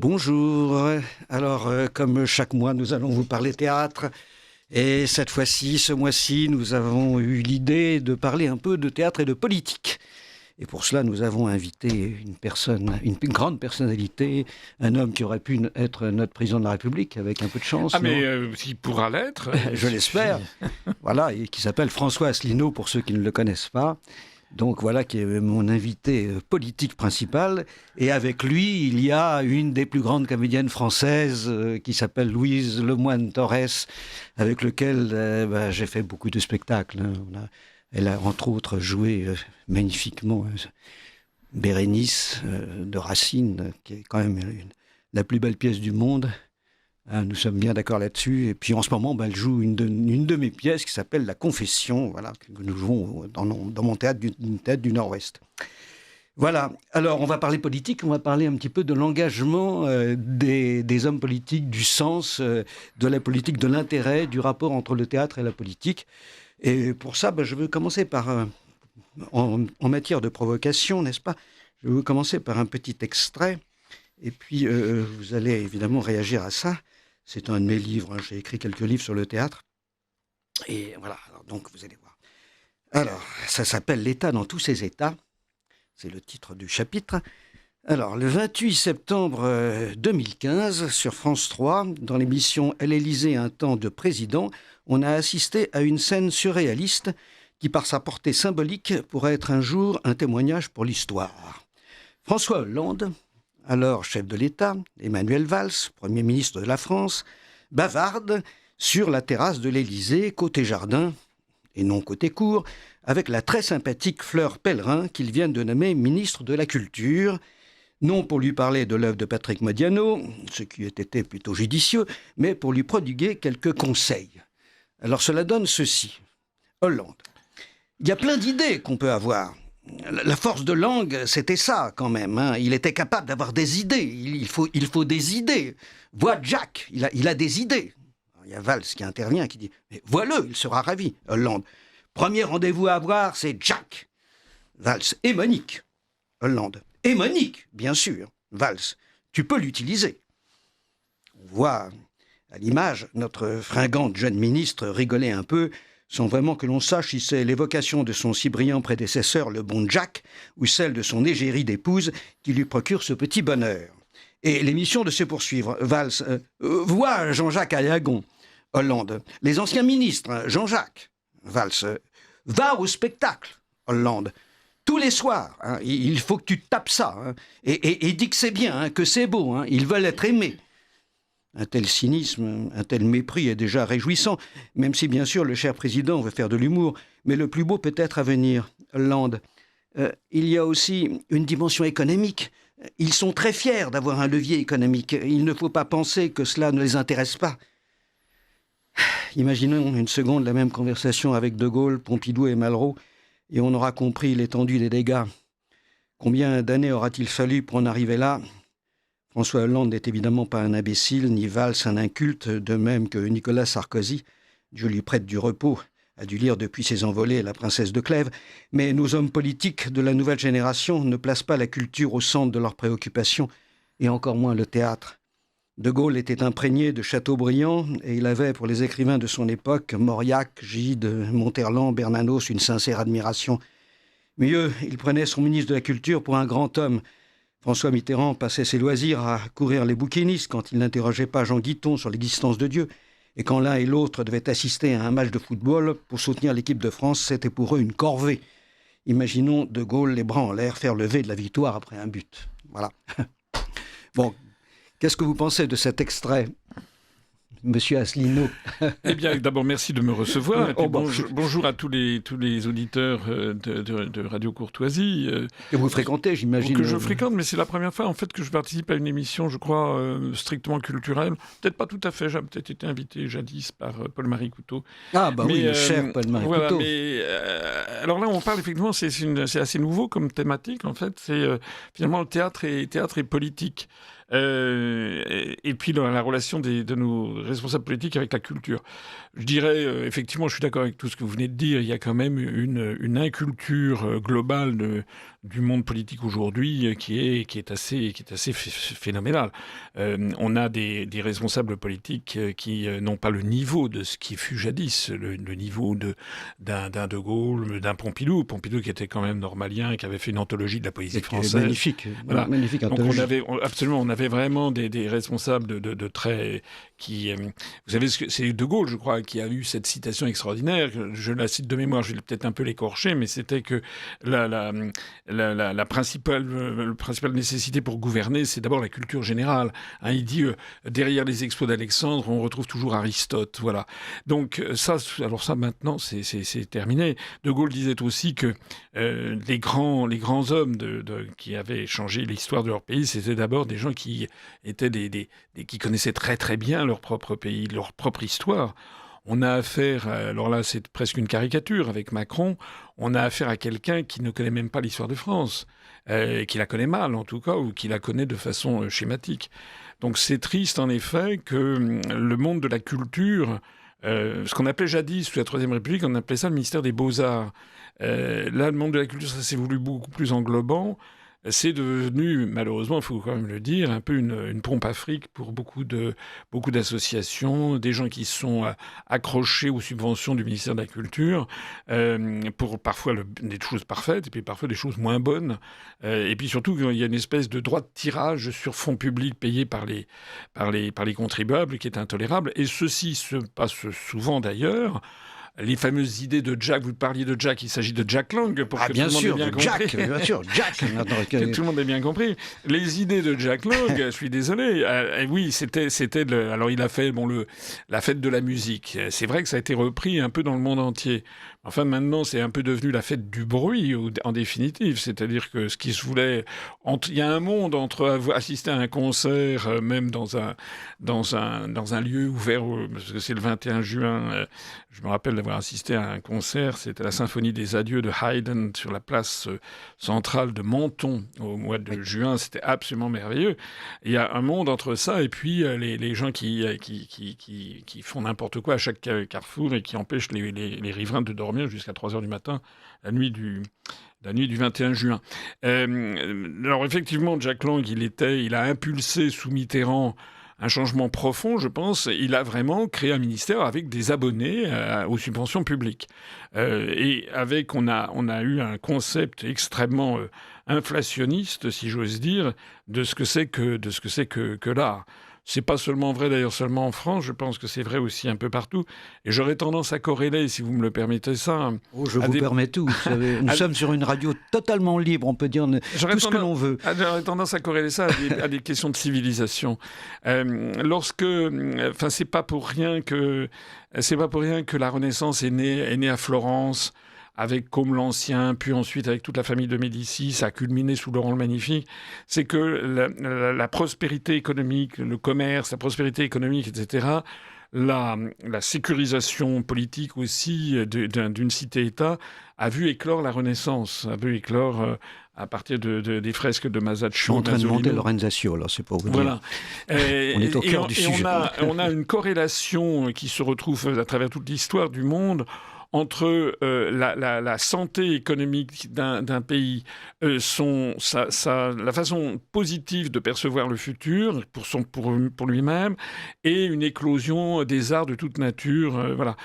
Bonjour. Alors, comme chaque mois, nous allons vous parler théâtre. Et cette fois-ci, ce mois-ci, nous avons eu l'idée de parler un peu de théâtre et de politique. Et pour cela, nous avons invité une grande personnalité, un homme qui aurait pu être notre président de la République, avec un peu de chance. Il pourra l'être. Je l'espère. Voilà, et qui s'appelle François Asselineau, pour ceux qui ne le connaissent pas. Donc voilà, qui est mon invité politique principal. Et avec lui, il y a une des plus grandes comédiennes françaises qui s'appelle Louise Lemoine-Torres, avec lequel j'ai fait beaucoup de spectacles. Elle a entre autres joué magnifiquement Bérénice de Racine, qui est quand même la plus belle pièce du monde. Nous sommes bien d'accord là-dessus. Et puis en ce moment, elle joue une de mes pièces qui s'appelle La Confession, voilà, que nous jouons dans mon théâtre du Nord-Ouest. Voilà. Alors, on va parler politique, on va parler un petit peu de l'engagement des hommes politiques, du sens de la politique, de l'intérêt, du rapport entre le théâtre et la politique. Et pour ça, je veux commencer par, en matière de provocation, n'est-ce pas ? Je veux commencer par un petit extrait. Et puis, vous allez évidemment réagir à ça. C'est un de mes livres. J'ai écrit quelques livres sur le théâtre. Et voilà, alors, donc vous allez voir. Alors, ça s'appelle « L'État dans tous ses états ». C'est le titre du chapitre. Alors, le 28 septembre 2015, sur France 3, dans l'émission « L'Élysée, un temps de président », on a assisté à une scène surréaliste qui, par sa portée symbolique, pourrait être un jour un témoignage pour l'histoire. François Hollande, alors chef de l'État, Emmanuel Valls, Premier ministre de la France, bavarde sur la terrasse de l'Élysée, côté jardin, et non côté cour, avec la très sympathique Fleur Pellerin qu'ils viennent de nommer ministre de la Culture, non pour lui parler de l'œuvre de Patrick Modiano, ce qui était plutôt judicieux, mais pour lui prodiguer quelques conseils. Alors cela donne ceci. Hollande. Il y a plein d'idées qu'on peut avoir. La force de langue, c'était ça quand même. Il était capable d'avoir des idées. Il faut des idées. Vois Jack, il a des idées. Alors, il y a Valls qui intervient, qui dit « Mais vois-le, il sera ravi. » Hollande. Premier rendez-vous à avoir, c'est Jack. Valls. Et Monique. Hollande. Et Monique, bien sûr. Valls. Tu peux l'utiliser. On voit à l'image notre fringante jeune ministre rigoler un peu, sans vraiment que l'on sache si c'est l'évocation de son si brillant prédécesseur, le bon Jack, ou celle de son égérie d'épouse qui lui procure ce petit bonheur. Et l'émission de se poursuivre. Valls, vois Jean-Jacques Ayagon. Hollande, les anciens ministres, Jean-Jacques. Valls, va au spectacle. Hollande, tous les soirs, il faut que tu tapes ça. Et dis que c'est bien, que c'est beau, ils veulent être aimés. Un tel cynisme, un tel mépris est déjà réjouissant, même si bien sûr le cher président veut faire de l'humour, mais le plus beau peut être à venir. Hollande. Il y a aussi une dimension économique. Ils sont très fiers d'avoir un levier économique. Il ne faut pas penser que cela ne les intéresse pas. Imaginons une seconde la même conversation avec De Gaulle, Pompidou et Malraux, et on aura compris l'étendue des dégâts. Combien d'années aura-t-il fallu pour en arriver là ? François Hollande n'est évidemment pas un imbécile, ni Valls un inculte, de même que Nicolas Sarkozy, Dieu lui prête du repos, a dû lire depuis ses envolées La princesse de Clèves, mais nos hommes politiques de la nouvelle génération ne placent pas la culture au centre de leurs préoccupations, et encore moins le théâtre. De Gaulle était imprégné de Chateaubriand, et il avait pour les écrivains de son époque, Mauriac, Gide, Monterland, Bernanos, une sincère admiration. Mieux, il prenait son ministre de la Culture pour un grand homme. François Mitterrand passait ses loisirs à courir les bouquinistes quand il n'interrogeait pas Jean Guiton sur l'existence de Dieu. Et quand l'un et l'autre devaient assister à un match de football pour soutenir l'équipe de France, c'était pour eux une corvée. Imaginons De Gaulle, les bras en l'air, faire lever de la victoire après un but. Voilà. Bon, qu'est-ce que vous pensez de cet extrait ? Monsieur Asselineau. Eh bien, d'abord, merci de me recevoir. Et puis bonjour à tous les auditeurs de Radio Courtoisie. Que vous fréquentez, j'imagine. Que je fréquente, mais c'est la première fois, en fait, que je participe à une émission, je crois, strictement culturelle. Peut-être pas tout à fait. J'ai peut-être été invité jadis par Paul-Marie Couteau. Ah, bah oui, le cher Paul-Marie Couteau. Mais, alors là, on parle effectivement, c'est assez nouveau comme thématique, en fait. C'est finalement le théâtre et politique. et puis la relation de nos responsables politiques avec la culture. Je dirais, effectivement, je suis d'accord avec tout ce que vous venez de dire, il y a quand même une inculture globale du monde politique aujourd'hui qui est assez phénoménale. On a des responsables politiques qui n'ont pas le niveau de ce qui fut jadis, le niveau d'un De Gaulle, d'un Pompidou qui était quand même normalien, qui avait fait une anthologie de la poésie française. Magnifique, voilà. Magnifique anthologie. Donc on avait vraiment des responsables de très... qui, vous savez, c'est De Gaulle, je crois, qui a eu cette citation extraordinaire. Je la cite de mémoire, je vais peut-être un peu l'écorcher, mais c'était que la principale nécessité pour gouverner, c'est d'abord la culture générale. Hein, il dit, derrière les exploits d'Alexandre, on retrouve toujours Aristote. Voilà. Donc ça maintenant, c'est terminé. De Gaulle disait aussi que les grands hommes qui avaient changé l'histoire de leur pays, c'était d'abord des gens qui étaient qui connaissaient très très bien leur propre pays, leur propre histoire. On a affaire, alors là c'est presque une caricature avec Macron, on a affaire à quelqu'un qui ne connaît même pas l'histoire de France, qui la connaît mal en tout cas, ou qui la connaît de façon schématique. Donc c'est triste en effet que le monde de la culture, ce qu'on appelait jadis sous la Troisième République, on appelait ça le ministère des Beaux-Arts. Là, le monde de la culture, ça s'est voulu beaucoup plus englobant. C'est devenu, malheureusement, il faut quand même le dire, un peu une pompe à fric pour beaucoup d'associations, des gens qui sont accrochés aux subventions du ministère de la Culture, pour parfois des choses parfaites et puis parfois des choses moins bonnes. Et puis surtout, il y a une espèce de droit de tirage sur fonds publics payés par les contribuables qui est intolérable. Et ceci se passe souvent d'ailleurs. Les fameuses idées de Jack, vous parliez de Jack, il s'agit de Jack Lang, pour que bien tout le monde ait bien compris. Bien sûr, Jack. Que tout le monde ait bien compris. Les idées de Jack Lang, je suis désolé. Oui, c'était alors il a fait la fête de la musique. C'est vrai que ça a été repris un peu dans le monde entier. Enfin, maintenant, c'est un peu devenu la fête du bruit, en définitive. C'est-à-dire que ce qui se voulait... Il y a un monde entre assister à un concert, même dans un lieu ouvert, parce que c'est le 21 juin. Je me rappelle d'avoir assisté à un concert. C'était la Symphonie des Adieux de Haydn sur la place centrale de Menton au mois de juin. C'était absolument merveilleux. Il y a un monde entre ça et puis les gens qui font n'importe quoi à chaque carrefour et qui empêchent les riverains de dormir jusqu'à 3h du matin, la nuit du 21 juin. Alors effectivement, Jack Lang, il a impulsé sous Mitterrand un changement profond, je pense. Il a vraiment créé un ministère avec des abonnés aux subventions publiques. Et on a eu un concept extrêmement inflationniste, si j'ose dire, de ce que c'est que l'art. C'est pas seulement vrai d'ailleurs seulement en France, je pense que c'est vrai aussi un peu partout. Et j'aurais tendance à corréler, si vous me le permettez ça... Je vous permets tout, vous savez. Nous sommes sur une radio totalement libre, on peut dire tout ce que l'on veut. J'aurais tendance à corréler ça à des questions de civilisation. C'est pas pour rien que la Renaissance est née à Florence, avec Côme l'Ancien, puis ensuite avec toute la famille de Médicis, ça a culminé sous Laurent le Magnifique, c'est que la prospérité économique, le commerce, la prospérité économique, etc., la sécurisation politique aussi d'une cité-État a vu éclore la Renaissance, a vu éclore à partir des fresques de Masaccio. Je suis en train de monter Lorenzaccio, là, c'est pour vous dire. Voilà. On est au cœur du sujet. On a une corrélation qui se retrouve à travers toute l'histoire du monde entre la santé économique d'un pays, la façon positive de percevoir le futur pour lui-même, et une éclosion des arts de toute nature. Voilà.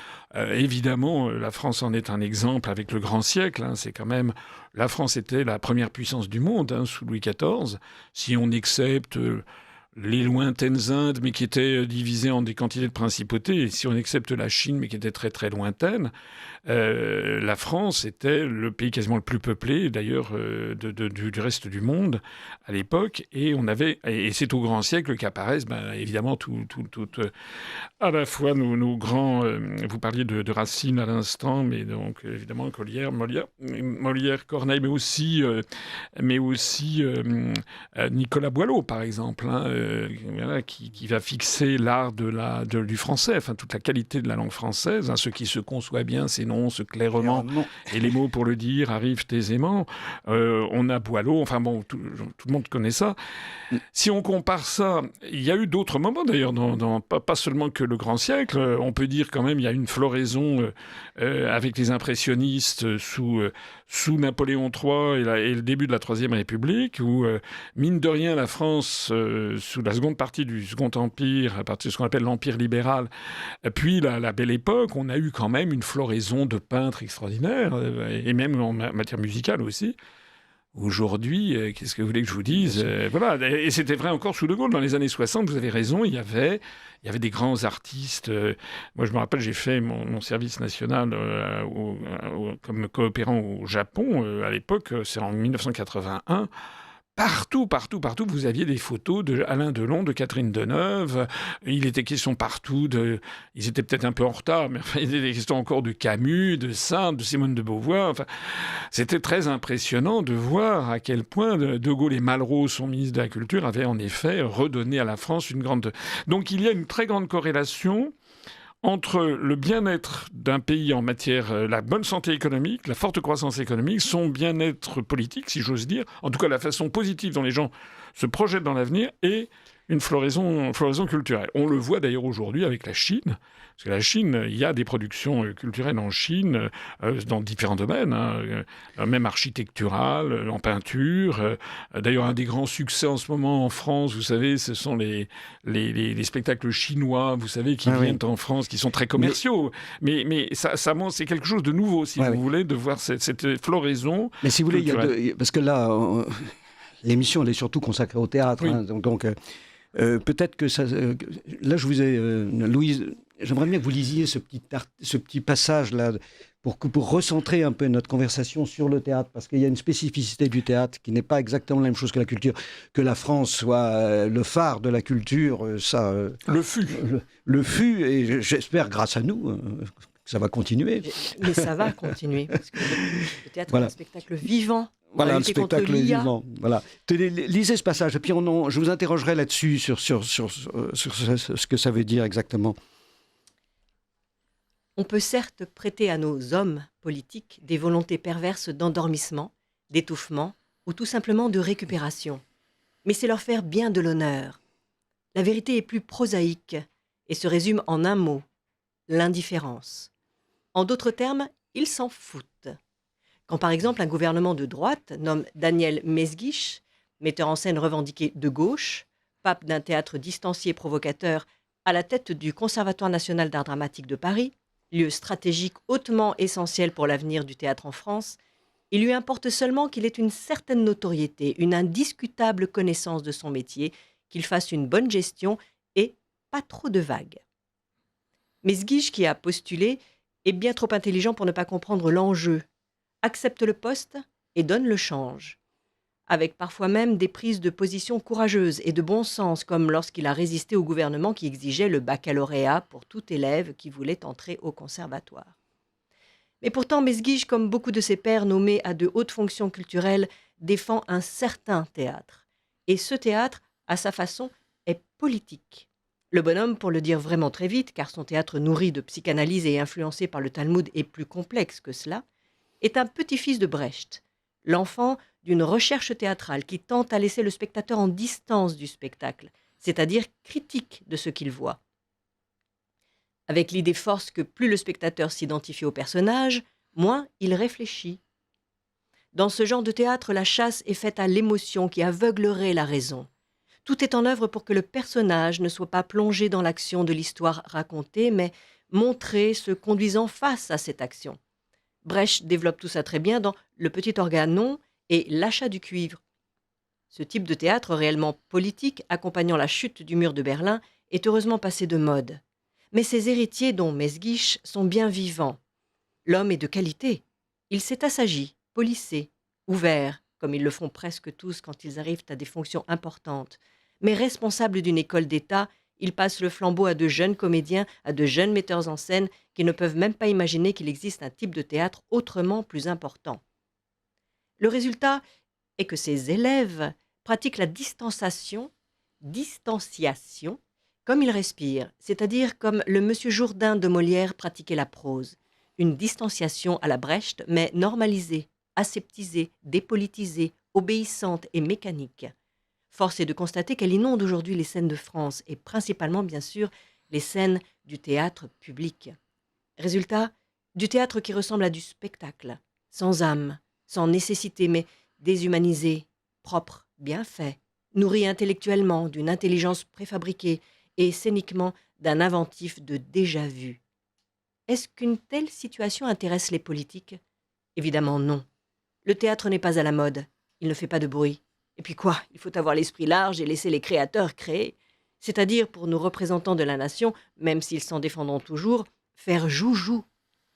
Évidemment, la France en est un exemple avec le grand siècle. Hein, c'est quand même... La France était la première puissance du monde sous Louis XIV. Si on accepte... les lointaines Indes, mais qui étaient divisées en des quantités de principautés, et si on accepte la Chine, mais qui était très très lointaine, la France était le pays quasiment le plus peuplé, d'ailleurs, du reste du monde à l'époque, et c'est au grand siècle qu'apparaissent, évidemment, à la fois nos grands... vous parliez de Racine à l'instant, mais donc évidemment Molière, Corneille, mais aussi Nicolas Boileau, par exemple, hein, voilà, qui va fixer l'art du français, enfin toute la qualité de la langue française. Ce qui se conçoit bien s'énonce clairement, et les mots pour le dire arrivent aisément. On a Boileau, enfin bon, tout le monde connaît ça. Si on compare ça, il y a eu d'autres moments d'ailleurs, pas seulement que le grand siècle. On peut dire quand même il y a une floraison avec les impressionnistes sous Napoléon III et le début de la Troisième République, où mine de rien la France, sous la seconde partie du Second Empire, à partir de ce qu'on appelle l'Empire libéral, puis la Belle Époque, on a eu quand même une floraison de peintres extraordinaires, et même en matière musicale aussi. Aujourd'hui, qu'est-ce que vous voulez que je vous dise ? Voilà, et c'était vrai encore sous De Gaulle. Dans les années 60, vous avez raison, il y avait des grands artistes. Moi, je me rappelle, j'ai fait mon service national comme coopérant au Japon. À l'époque, c'est en 1981. Partout, vous aviez des photos de Alain Delon, de Catherine Deneuve. Il était question partout ils étaient peut-être un peu en retard, mais enfin, il était question encore de Camus, de Sartre, de Simone de Beauvoir. Enfin, c'était très impressionnant de voir à quel point De Gaulle et Malraux, son ministre de la Culture, avaient en effet redonné à la France une grande... Donc il y a une très grande corrélation entre le bien-être d'un pays en matière, la bonne santé économique, la forte croissance économique, son bien-être politique, si j'ose dire, en tout cas la façon positive dont les gens se projettent dans l'avenir, et une floraison culturelle. On le voit d'ailleurs aujourd'hui avec la Chine, parce que la Chine, il y a des productions culturelles en Chine, dans différents domaines, même architectural, en peinture. D'ailleurs, un des grands succès en ce moment en France, vous savez, ce sont les spectacles chinois, vous savez, qui viennent en France, qui sont très commerciaux. Mais ça c'est quelque chose de nouveau, si vous voulez, de voir cette floraison. Mais si vous voulez, parce que là, l'émission, elle est surtout consacrée au théâtre. Oui. Donc peut-être que ça... là, je vous ai... Louise, j'aimerais bien que vous lisiez ce petit passage-là pour recentrer un peu notre conversation sur le théâtre, parce qu'il y a une spécificité du théâtre qui n'est pas exactement la même chose que la culture. Que la France soit le phare de la culture, ça... le fut. Le fut, et j'espère, grâce à nous, que ça va continuer. Mais ça va continuer, parce que le théâtre est un spectacle vivant. Voilà, le spectacle vivant. Voilà. Lisez ce passage, et puis je vous interrogerai là-dessus, sur ce que ça veut dire exactement. On peut certes prêter à nos hommes politiques des volontés perverses d'endormissement, d'étouffement ou tout simplement de récupération. Mais c'est leur faire bien de l'honneur. La vérité est plus prosaïque et se résume en un mot, l'indifférence. En d'autres termes, ils s'en foutent. Quand par exemple un gouvernement de droite nomme Daniel Mesguich, metteur en scène revendiqué de gauche, pape d'un théâtre distancié provocateur, à la tête du Conservatoire national d'art dramatique de Paris, lieu stratégique hautement essentiel pour l'avenir du théâtre en France, il lui importe seulement qu'il ait une certaine notoriété, une indiscutable connaissance de son métier, qu'il fasse une bonne gestion et pas trop de vagues. Mesguich, qui a postulé, est bien trop intelligent pour ne pas comprendre l'enjeu, accepte le poste et donne le change, avec parfois même des prises de position courageuses et de bon sens, comme lorsqu'il a résisté au gouvernement qui exigeait le baccalauréat pour tout élève qui voulait entrer au conservatoire. Mais pourtant, Mesguich, comme beaucoup de ses pairs nommés à de hautes fonctions culturelles, défend un certain théâtre. Et ce théâtre, à sa façon, est politique. Le bonhomme, pour le dire vraiment très vite, car son théâtre nourri de psychanalyse et influencé par le Talmud est plus complexe que cela, est un petit-fils de Brecht, l'enfant d'une recherche théâtrale qui tente à laisser le spectateur en distance du spectacle, c'est-à-dire critique de ce qu'il voit. Avec l'idée force que plus le spectateur s'identifie au personnage, moins il réfléchit. Dans ce genre de théâtre, la chasse est faite à l'émotion qui aveuglerait la raison. Tout est en œuvre pour que le personnage ne soit pas plongé dans l'action de l'histoire racontée, mais montré se conduisant face à cette action. Brecht développe tout ça très bien dans Le Petit Organon et L'achat du cuivre. Ce type de théâtre réellement politique, accompagnant la chute du mur de Berlin, est heureusement passé de mode. Mais ses héritiers, dont Mesguich, sont bien vivants. L'homme est de qualité. Il s'est assagi, polissé, ouvert, comme ils le font presque tous quand ils arrivent à des fonctions importantes. Mais responsable d'une école d'État, il passe le flambeau à de jeunes comédiens, à de jeunes metteurs en scène qui ne peuvent même pas imaginer qu'il existe un type de théâtre autrement plus important. Le résultat est que ces élèves pratiquent la distanciation distanciation comme il respire, c'est-à-dire comme le Monsieur Jourdain de Molière pratiquait la prose. Une distanciation à la Brecht, mais normalisée, aseptisée, dépolitisée, obéissante et mécanique. Force est de constater qu'elle inonde aujourd'hui les scènes de France et principalement, bien sûr, les scènes du théâtre public. Résultat, du théâtre qui ressemble à du spectacle, sans âme, sans nécessité, mais déshumanisé, propre, bien fait, nourri intellectuellement d'une intelligence préfabriquée et scéniquement d'un inventif de déjà-vu. Est-ce qu'une telle situation intéresse les politiques? Évidemment non. Le théâtre n'est pas à la mode, il ne fait pas de bruit. Et puis quoi, il faut avoir l'esprit large et laisser les créateurs créer. C'est-à-dire, pour nos représentants de la nation, même s'ils s'en défendront toujours, faire joujou.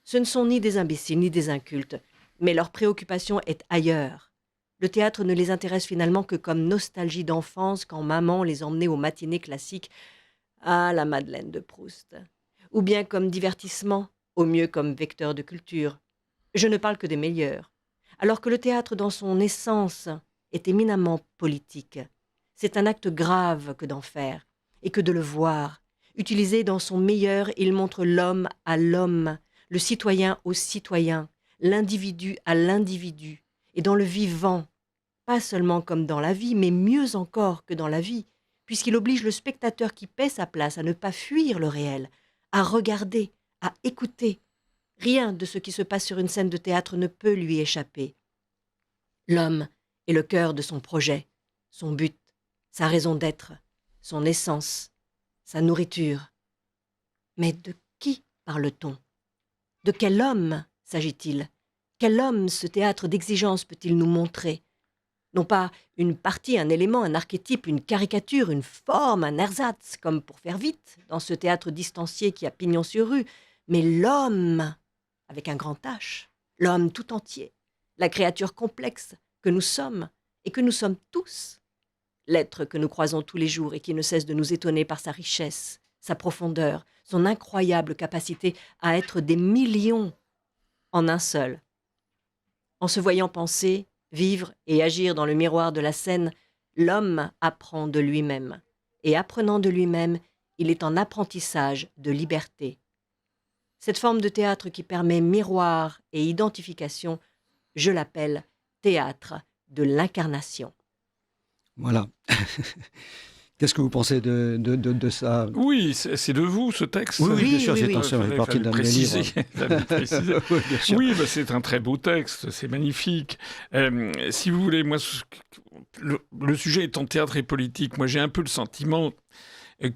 Ce ne sont ni des imbéciles ni des incultes, mais leur préoccupation est ailleurs. Le théâtre ne les intéresse finalement que comme nostalgie d'enfance quand maman les emmenait aux matinées classiques à la Madeleine de Proust. Ou bien comme divertissement, au mieux comme vecteur de culture. Je ne parle que des meilleurs. Alors que le théâtre, dans son essence, est éminemment politique. C'est un acte grave que d'en faire, et que de le voir. Utilisé dans son meilleur, il montre l'homme à l'homme, le citoyen au citoyen, l'individu à l'individu, et dans le vivant, pas seulement comme dans la vie, mais mieux encore que dans la vie, puisqu'il oblige le spectateur qui paie sa place à ne pas fuir le réel, à regarder, à écouter. Rien de ce qui se passe sur une scène de théâtre ne peut lui échapper. L'homme est le cœur de son projet, son but, sa raison d'être, son essence, sa nourriture. Mais de qui parle-t-on? De quel homme s'agit-il? Quel homme ce théâtre d'exigence peut-il nous montrer? Non pas une partie, un élément, un archétype, une caricature, une forme, un ersatz, comme pour faire vite, dans ce théâtre distancié qui a pignon sur rue, mais l'homme, avec un grand H, l'homme tout entier, la créature complexe que nous sommes et que nous sommes tous, l'être que nous croisons tous les jours et qui ne cesse de nous étonner par sa richesse, sa profondeur, son incroyable capacité à être des millions en un seul. En se voyant penser, vivre et agir dans le miroir de la scène, l'homme apprend de lui-même. Et apprenant de lui-même, il est en apprentissage de liberté. Cette forme de théâtre qui permet miroir et identification, je l'appelle théâtre de l'incarnation. Voilà. Qu'est-ce que vous pensez de ça? Oui, c'est de vous, ce texte. Oui, bien sûr, oui, oui. ça fait partie d'un de mes livres. Oui, bien sûr. Oui, c'est un très beau texte, c'est magnifique. Si vous voulez, moi, le sujet étant théâtre et politique, moi j'ai un peu le sentiment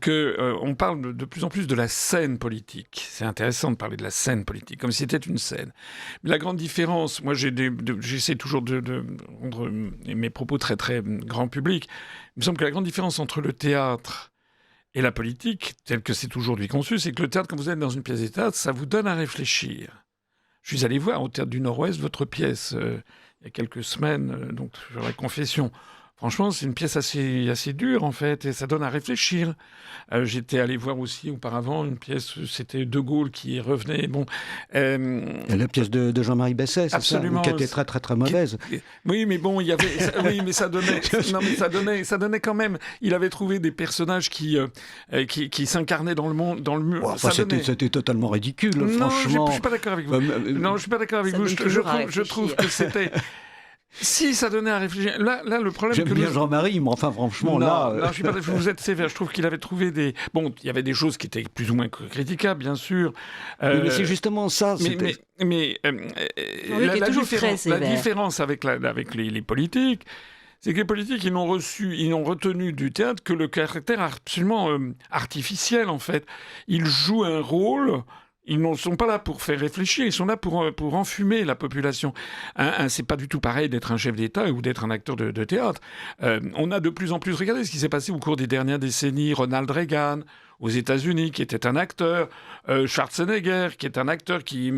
qu'on parle de plus en plus de la scène politique. C'est intéressant de parler de la scène politique, comme si c'était une scène. Mais la grande différence, moi j'essaie toujours de rendre mes propos très très grand public. Il me semble que la grande différence entre le théâtre et la politique, telle que c'est aujourd'hui conçu, c'est que le théâtre, quand vous êtes dans une pièce de théâtre, ça vous donne à réfléchir. Je suis allé voir au Théâtre du Nord-Ouest votre pièce il y a quelques semaines, donc sur la confession. Franchement, c'est une pièce assez dure, en fait, et ça donne à réfléchir. J'étais allé voir aussi, auparavant, une pièce, c'était De Gaulle qui revenait. Bon, la pièce de Jean-Marie Besset, c'est absolument, ça, qui était très, très, très mauvaise. Oui, mais bon, il y avait... oui, mais ça donnait... non, mais ça donnait quand même... Il avait trouvé des personnages qui s'incarnaient dans le monde, dans le mur. Enfin, c'était totalement ridicule, non, franchement. Je suis pas d'accord avec vous. Non, je suis pas d'accord avec vous. Je trouve que c'était... Si, ça donnait à réfléchir. Là, le problème... J'aime bien Jean-Marie, mais enfin, franchement, là... Non, vous êtes sévère. Je trouve qu'il avait trouvé des... Bon, il y avait des choses qui étaient plus ou moins critiquables, bien sûr. Mais c'est justement ça. La différence avec les politiques, c'est que les politiques, ils n'ont retenu du théâtre que le caractère absolument artificiel, en fait. Ils jouent un rôle... Ils ne sont pas là pour faire réfléchir, ils sont là pour enfumer la population. C'est pas du tout pareil d'être un chef d'État ou d'être un acteur de théâtre. On a de plus en plus... Regardez ce qui s'est passé au cours des dernières décennies. Ronald Reagan, aux États-Unis, qui était un acteur, Schwarzenegger, qui est un acteur qui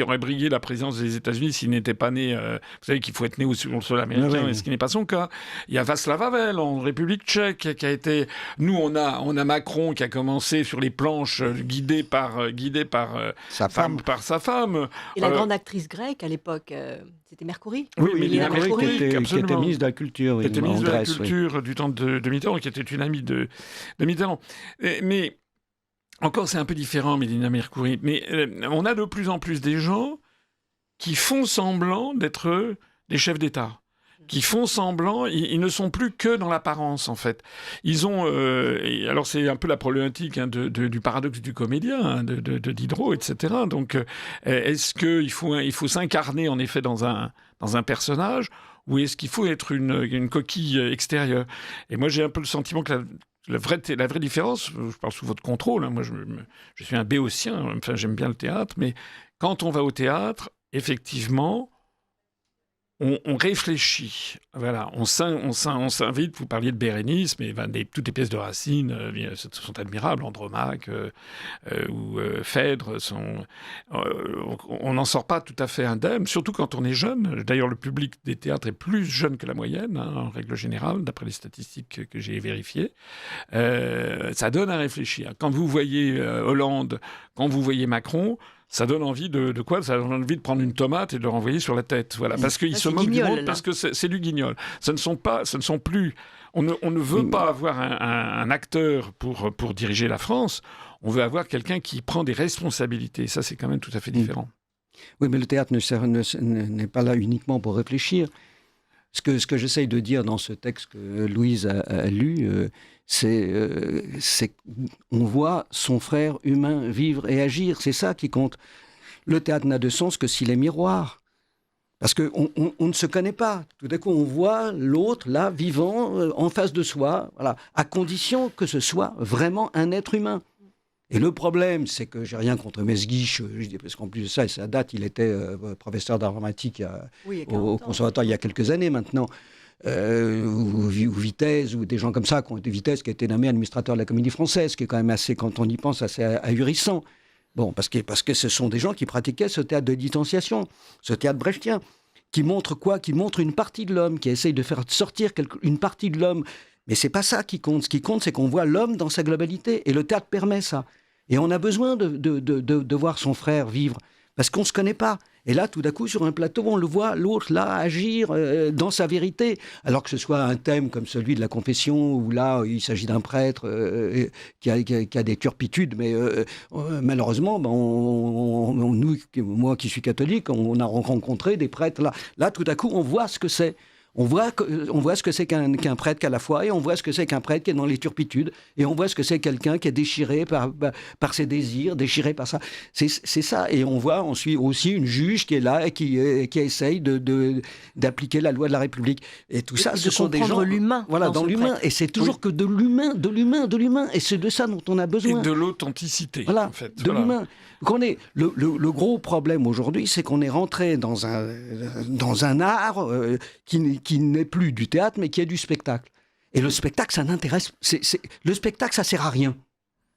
aurait brillé la présidence des États-Unis s'il n'était pas né. Vous savez qu'il faut être né sur le sol américain, ce qui n'est pas son cas. Il y a Václav Havel en République tchèque, qui a été. Nous, on a Macron qui a commencé sur les planches, guidé par Sa femme. par sa femme. Et la grande actrice grecque à l'époque, c'était Mercouri. Oui, Mélina Mercouri, qui était absolument. ministre de la Culture. Qui était en ministre de la Grèce, Culture du temps de Mitterrand, qui était une amie de Mitterrand. Mais encore, c'est un peu différent, Mélina Mercouri. Mais on a de plus en plus des gens qui font semblant d'être des chefs d'État. Qui font semblant, ils ne sont plus que dans l'apparence, en fait. Ils ont... alors, c'est un peu la problématique du paradoxe du comédien, de Diderot, etc. Donc, est-ce qu'il faut s'incarner, en effet, dans un personnage, ou est-ce qu'il faut être une coquille extérieure? Et moi, j'ai un peu le sentiment que la vraie différence, je parle sous votre contrôle, hein, moi, je suis un béotien, enfin, j'aime bien le théâtre, mais quand on va au théâtre, effectivement... On réfléchit, voilà, on s'invite, vous parliez de Bérénice, mais toutes les pièces de Racine sont admirables, Andromaque ou Phèdre, on n'en sort pas tout à fait indemne, surtout quand on est jeune. D'ailleurs, le public des théâtres est plus jeune que la moyenne, hein, en règle générale, d'après les statistiques que j'ai vérifiées. Ça donne à réfléchir. Quand vous voyez Hollande, quand vous voyez Macron... Ça donne envie de quoi? Ça donne envie de prendre une tomate et de le renvoyer sur la tête. Voilà. Parce qu'ils se moquent du monde, parce que c'est du guignol. Ce ne sont plus... On ne veut pas avoir un acteur pour diriger la France. On veut avoir quelqu'un qui prend des responsabilités. Ça, c'est quand même tout à fait différent. Oui, mais le théâtre n'est pas là uniquement pour réfléchir. Ce que j'essaye de dire dans ce texte que Louise a lu, c'est qu'on voit son frère humain vivre et agir. C'est ça qui compte. Le théâtre n'a de sens que s'il est miroir. Parce qu'on ne se connaît pas. Tout d'un coup, on voit l'autre, là, vivant, en face de soi, voilà, à condition que ce soit vraiment un être humain. Et le problème, c'est que j'ai rien contre Mesguich, parce qu'en plus de ça, ça date, il était professeur d'art dramatique au conservatoire il y a quelques années maintenant, ou Vitesse, ou des gens comme ça, Vitesse qui a été nommé administrateur de la Comédie Française, qui est quand même assez, quand on y pense, assez ahurissant. Bon, parce que ce sont des gens qui pratiquaient ce théâtre de distanciation, ce théâtre brechtien, qui montre quoi? Qui montre une partie de l'homme, qui essaye de faire sortir une partie de l'homme. Mais c'est pas ça qui compte. Ce qui compte, c'est qu'on voit l'homme dans sa globalité. Et le théâtre permet ça. Et on a besoin de voir son frère vivre, parce qu'on ne se connaît pas. Et là, tout d'un coup, sur un plateau, on le voit, l'autre, là, agir dans sa vérité. Alors que ce soit un thème comme celui de la confession, où là, il s'agit d'un prêtre qui a des turpitudes, mais malheureusement, nous, moi qui suis catholique, on a rencontré des prêtres. Là, tout à coup, on voit ce que c'est. On voit ce que c'est qu'un prêtre qu'à la fois, et on voit ce que c'est qu'un prêtre qui est dans les turpitudes, et on voit ce que c'est quelqu'un qui est déchiré par ses désirs, déchiré par ça. C'est ça. Et on voit ensuite aussi une juge qui est là et qui essaye d'appliquer la loi de la République. Et tout ça, ce sont des gens... l'humain. Voilà, dans l'humain. Et c'est toujours que de l'humain. Et c'est de ça dont on a besoin. Et de l'authenticité, voilà, en fait. De l'humain. Le gros problème aujourd'hui, c'est qu'on est rentré dans un art qui n'est plus du théâtre, mais qui est du spectacle. Et le spectacle, ça n'intéresse... Le spectacle, ça sert à rien.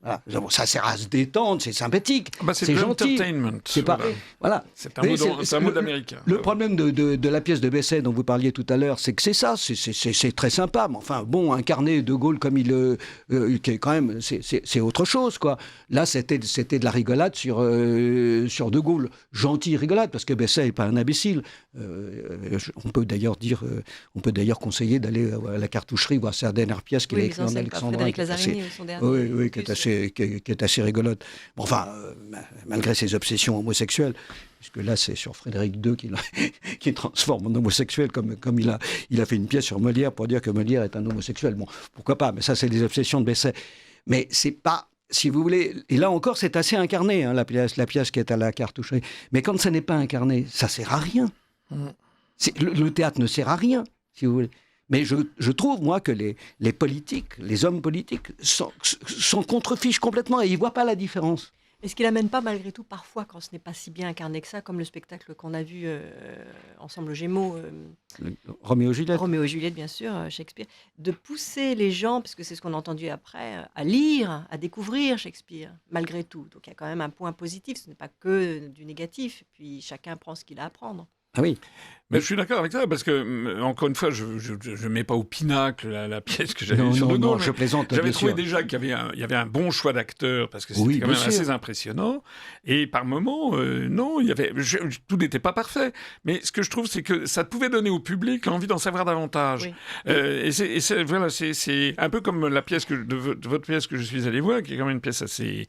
Voilà. Ça sert à se détendre, c'est sympathique, c'est gentil. C'est pas... Voilà. C'est un mot d'américain. Le problème de la pièce de Besset dont vous parliez tout à l'heure, c'est que c'est ça, c'est très sympa. Mais enfin, bon, incarner De Gaulle comme quand même, c'est autre chose, quoi. Là, c'était de la rigolade sur De Gaulle. Gentille rigolade, parce que Besset n'est pas un imbécile. On peut d'ailleurs conseiller d'aller à la cartoucherie voir sa dernière pièce qu'il a écrite en alexandrin. Frédéric Lazzarini, son dernier. Oui, qui est assez rigolote. Bon, enfin, malgré ses obsessions homosexuelles, puisque là, c'est sur Frédéric II qui transforme en homosexuel, comme il a fait une pièce sur Molière pour dire que Molière est un homosexuel. Bon, pourquoi pas, mais ça, c'est des obsessions de Besset. Mais c'est pas... Si vous voulez, et là encore, c'est assez incarné, hein, la pièce qui est à la cartoucherie. Mais quand ça n'est pas incarné, ça sert à rien. Le théâtre ne sert à rien, si vous voulez. Mais je trouve, moi, que les politiques, les hommes politiques, s'en contrefichent complètement et ils ne voient pas la différence. Est-ce qu'il amène pas malgré tout parfois, quand ce n'est pas si bien incarné que ça, comme le spectacle qu'on a vu ensemble aux Gémeaux, Roméo et Juliette. Roméo et Juliette bien sûr, Shakespeare, de pousser les gens, parce que c'est ce qu'on a entendu après, à lire, à découvrir Shakespeare, malgré tout. Donc il y a quand même un point positif, ce n'est pas que du négatif, et puis chacun prend ce qu'il a à prendre. Ah oui. Mais je suis d'accord avec ça, parce que, encore une fois, je ne mets pas au pinacle la pièce que j'avais Non, sur non, De non, Gaulle. je plaisante, J'avais bien trouvé sûr. déjà qu'il y avait un bon choix d'acteurs, parce que c'était Oui, quand bien même sûr. assez impressionnant. Et par moments, non, tout n'était pas parfait. Mais ce que je trouve, c'est que ça pouvait donner au public l'envie d'en savoir davantage. Oui. Voilà, c'est un peu comme la pièce de votre pièce que je suis allé voir, qui est quand même une pièce assez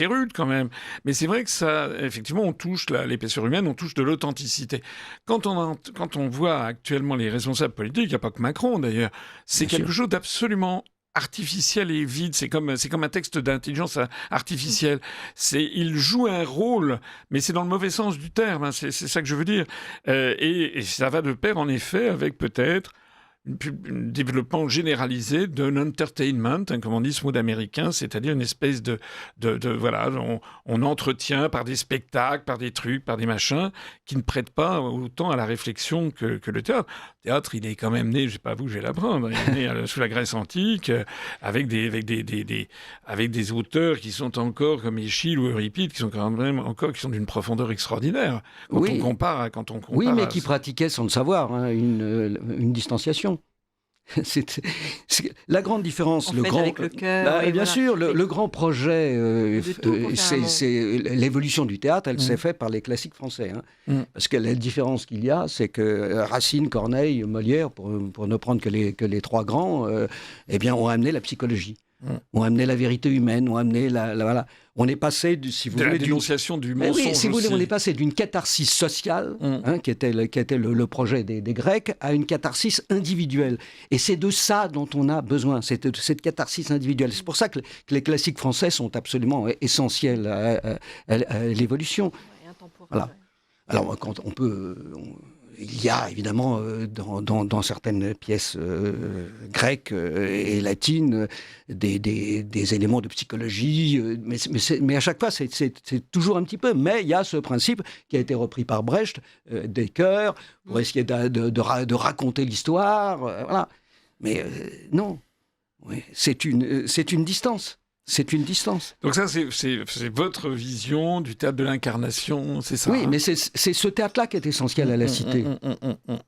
rude quand même. Mais c'est vrai que ça, effectivement, on touche l'épaisseur humaine, on touche de l'authenticité. Quand on voit actuellement les responsables politiques, il n'y a pas que Macron d'ailleurs, c'est Bien quelque sûr. chose d'absolument artificiel et vide. C'est comme un texte d'intelligence artificielle. Il joue un rôle, mais c'est dans le mauvais sens du terme. Hein, c'est ça que je veux dire. Et ça va de pair, en effet, avec peut-être un développement généralisé d'un entertainment, hein, comme on dit ce mot d'américain, c'est-à-dire une espèce de voilà, on entretient par des spectacles, par des trucs, par des machins, qui ne prêtent pas autant à la réflexion que le théâtre. Le théâtre, il est quand même né, je sais pas vous, je vais l'apprendre, il est né sous la Grèce antique, avec des auteurs qui sont encore comme Échille ou Euripide, qui sont quand même encore, qui sont d'une profondeur extraordinaire. Quand Oui. on compare Oui, mais à- qui pratiquait sans le savoir une distanciation. La grande différence, En fait, avec le cœur. Bien et voilà. sûr, le grand projet, De tout pour faire un monde. c'est l'évolution du théâtre. Elle s'est faite par les classiques français, hein. Parce que la différence qu'il y a, c'est que Racine, Corneille, Molière, pour ne prendre que les trois grands, eh bien, ont amené la psychologie, ont amené la vérité humaine, ont amené voilà. On est passé, si vous de la voulez, dénonciation du mais mensonge oui, si vous voulez, aussi. on est passé d'une catharsis sociale, qui était le projet des Grecs, à une catharsis individuelle. Et c'est de ça dont on a besoin, c'est de cette catharsis individuelle. C'est pour ça que les classiques français sont absolument essentiels à l'évolution. Ouais, intemporel, Voilà. ouais. Alors, quand il y a évidemment dans certaines pièces grecques et latines des éléments de psychologie, mais à chaque fois c'est toujours un petit peu. Mais il y a ce principe qui a été repris par Brecht, des chœurs, pour essayer de raconter l'histoire. Voilà. Mais non, oui, c'est une distance. C'est une distance. Donc ça, c'est votre vision du théâtre de l'incarnation, c'est ça? Oui, hein mais c'est ce théâtre-là qui est essentiel à la cité.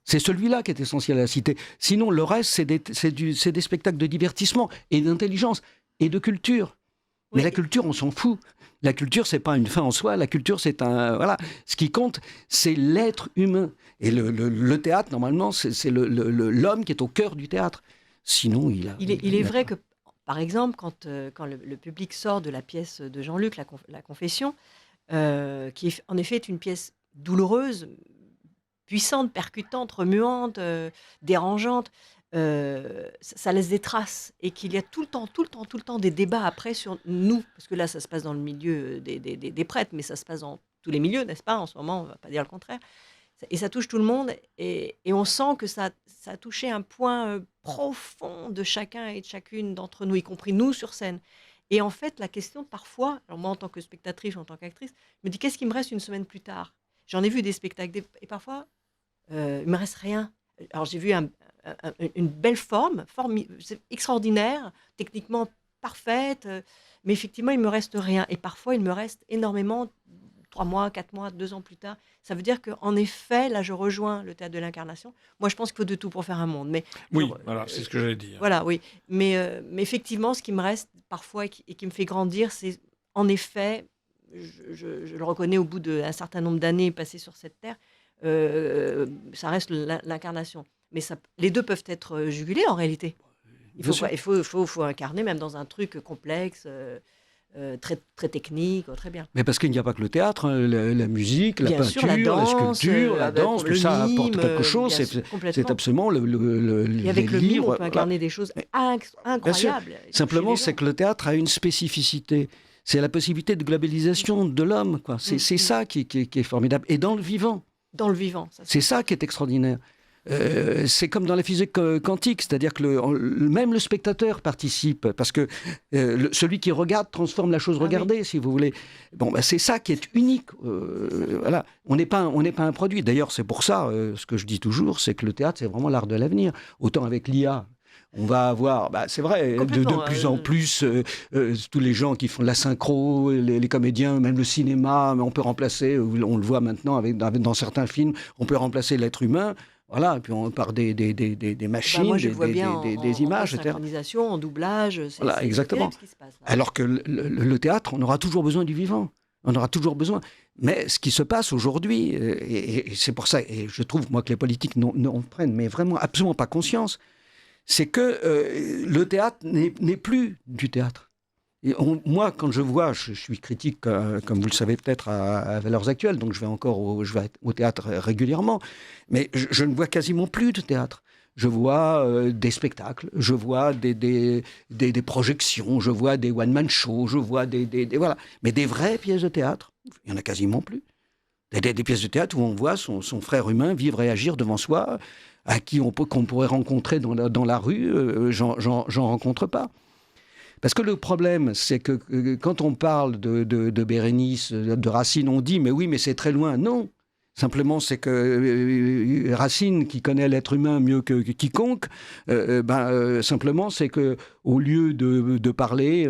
C'est celui-là qui est essentiel à la cité. Sinon, le reste, c'est des spectacles de divertissement et d'intelligence et de culture. Oui. Mais la culture, on s'en fout. La culture, c'est pas une fin en soi. La culture, c'est voilà. Ce qui compte, c'est l'être humain. Et le théâtre, normalement, c'est l'homme qui est au cœur du théâtre. Sinon, Il est vrai que, par exemple, quand le public sort de la pièce de Jean-Luc, la Confession, qui est en effet une pièce douloureuse, puissante, percutante, remuante, dérangeante, ça laisse des traces et qu'il y a tout le temps des débats après sur nous, parce que là ça se passe dans le milieu des prêtres, mais ça se passe dans tous les milieux, n'est-ce pas, en ce moment, on ne va pas dire le contraire. Et ça touche tout le monde, et on sent que ça a touché un point profond de chacun et de chacune d'entre nous, y compris nous sur scène. Et en fait, la question parfois, alors moi en tant que spectatrice, en tant qu'actrice, je me dis qu'est-ce qui me reste une semaine plus tard? J'en ai vu des spectacles, et parfois, il ne me reste rien. Alors j'ai vu une belle forme extraordinaire, techniquement parfaite, mais effectivement, il ne me reste rien. Et parfois, il me reste énormément, 3 mois, 4 mois, 2 ans plus tard. Ça veut dire qu'en effet, là, je rejoins le théâtre de l'incarnation. Moi, je pense qu'il faut de tout pour faire un monde. Mais Oui, voilà, c'est ce que j'allais dire. voilà, oui. Mais effectivement, ce qui me reste parfois et qui me fait grandir, c'est en effet, je le reconnais au bout d'un certain nombre d'années passées sur cette terre, ça reste l'incarnation. Mais les deux peuvent être jugulés en réalité. Il faut incarner même dans un truc complexe, très, très technique, très bien. Mais parce qu'il n'y a pas que le théâtre, hein, la musique, la Bien peinture, sûr, la danse, la sculpture, la danse, tout ça mime, apporte quelque chose. bien sûr, C'est complètement. absolument Et avec les le mime, livres, on peut incarner des choses incroyables. Simplement, c'est que le théâtre a une spécificité. C'est la possibilité de globalisation de l'homme, quoi. C'est ça qui est formidable. Et dans le vivant. Dans le vivant. C'est ça qui est extraordinaire. c'est comme dans la physique quantique, c'est-à-dire que même le spectateur participe, parce que celui qui regarde transforme la chose regardée, si vous voulez. Bon, c'est ça qui est unique. Voilà. On n'est pas un produit. D'ailleurs, c'est pour ça, ce que je dis toujours, c'est que le théâtre, c'est vraiment l'art de l'avenir. Autant avec l'IA, on va avoir, c'est vrai, de plus en plus, tous les gens qui font de la synchro, les comédiens, même le cinéma, on peut remplacer, on le voit maintenant dans certains films, on peut remplacer l'être humain. Voilà, et puis par des machines, moi, je vois bien des images, en synchronisation, en doublage. Voilà, exactement. Ce qui se passe, alors que le théâtre, on aura toujours besoin du vivant. On aura toujours besoin. Mais ce qui se passe aujourd'hui, et c'est pour ça, et je trouve, moi, que les politiques n'en prennent mais vraiment absolument pas conscience, c'est que le théâtre n'est plus du théâtre. Et moi, quand je vois, je suis critique, comme vous le savez peut-être, à Valeurs Actuelles, donc je vais au théâtre régulièrement, mais je ne vois quasiment plus de théâtre. Je vois des spectacles, je vois des projections, je vois des one-man shows, je vois voilà. Mais des vraies pièces de théâtre, il n'y en a quasiment plus. Des pièces de théâtre où on voit son frère humain vivre et agir devant soi, qu'on pourrait rencontrer dans la rue, j'en rencontre pas. Parce que le problème, c'est que quand on parle de Bérénice, de Racine, on dit « mais oui, mais c'est très loin ». Non, simplement c'est que Racine, qui connaît l'être humain mieux que quiconque, simplement c'est qu'au lieu de parler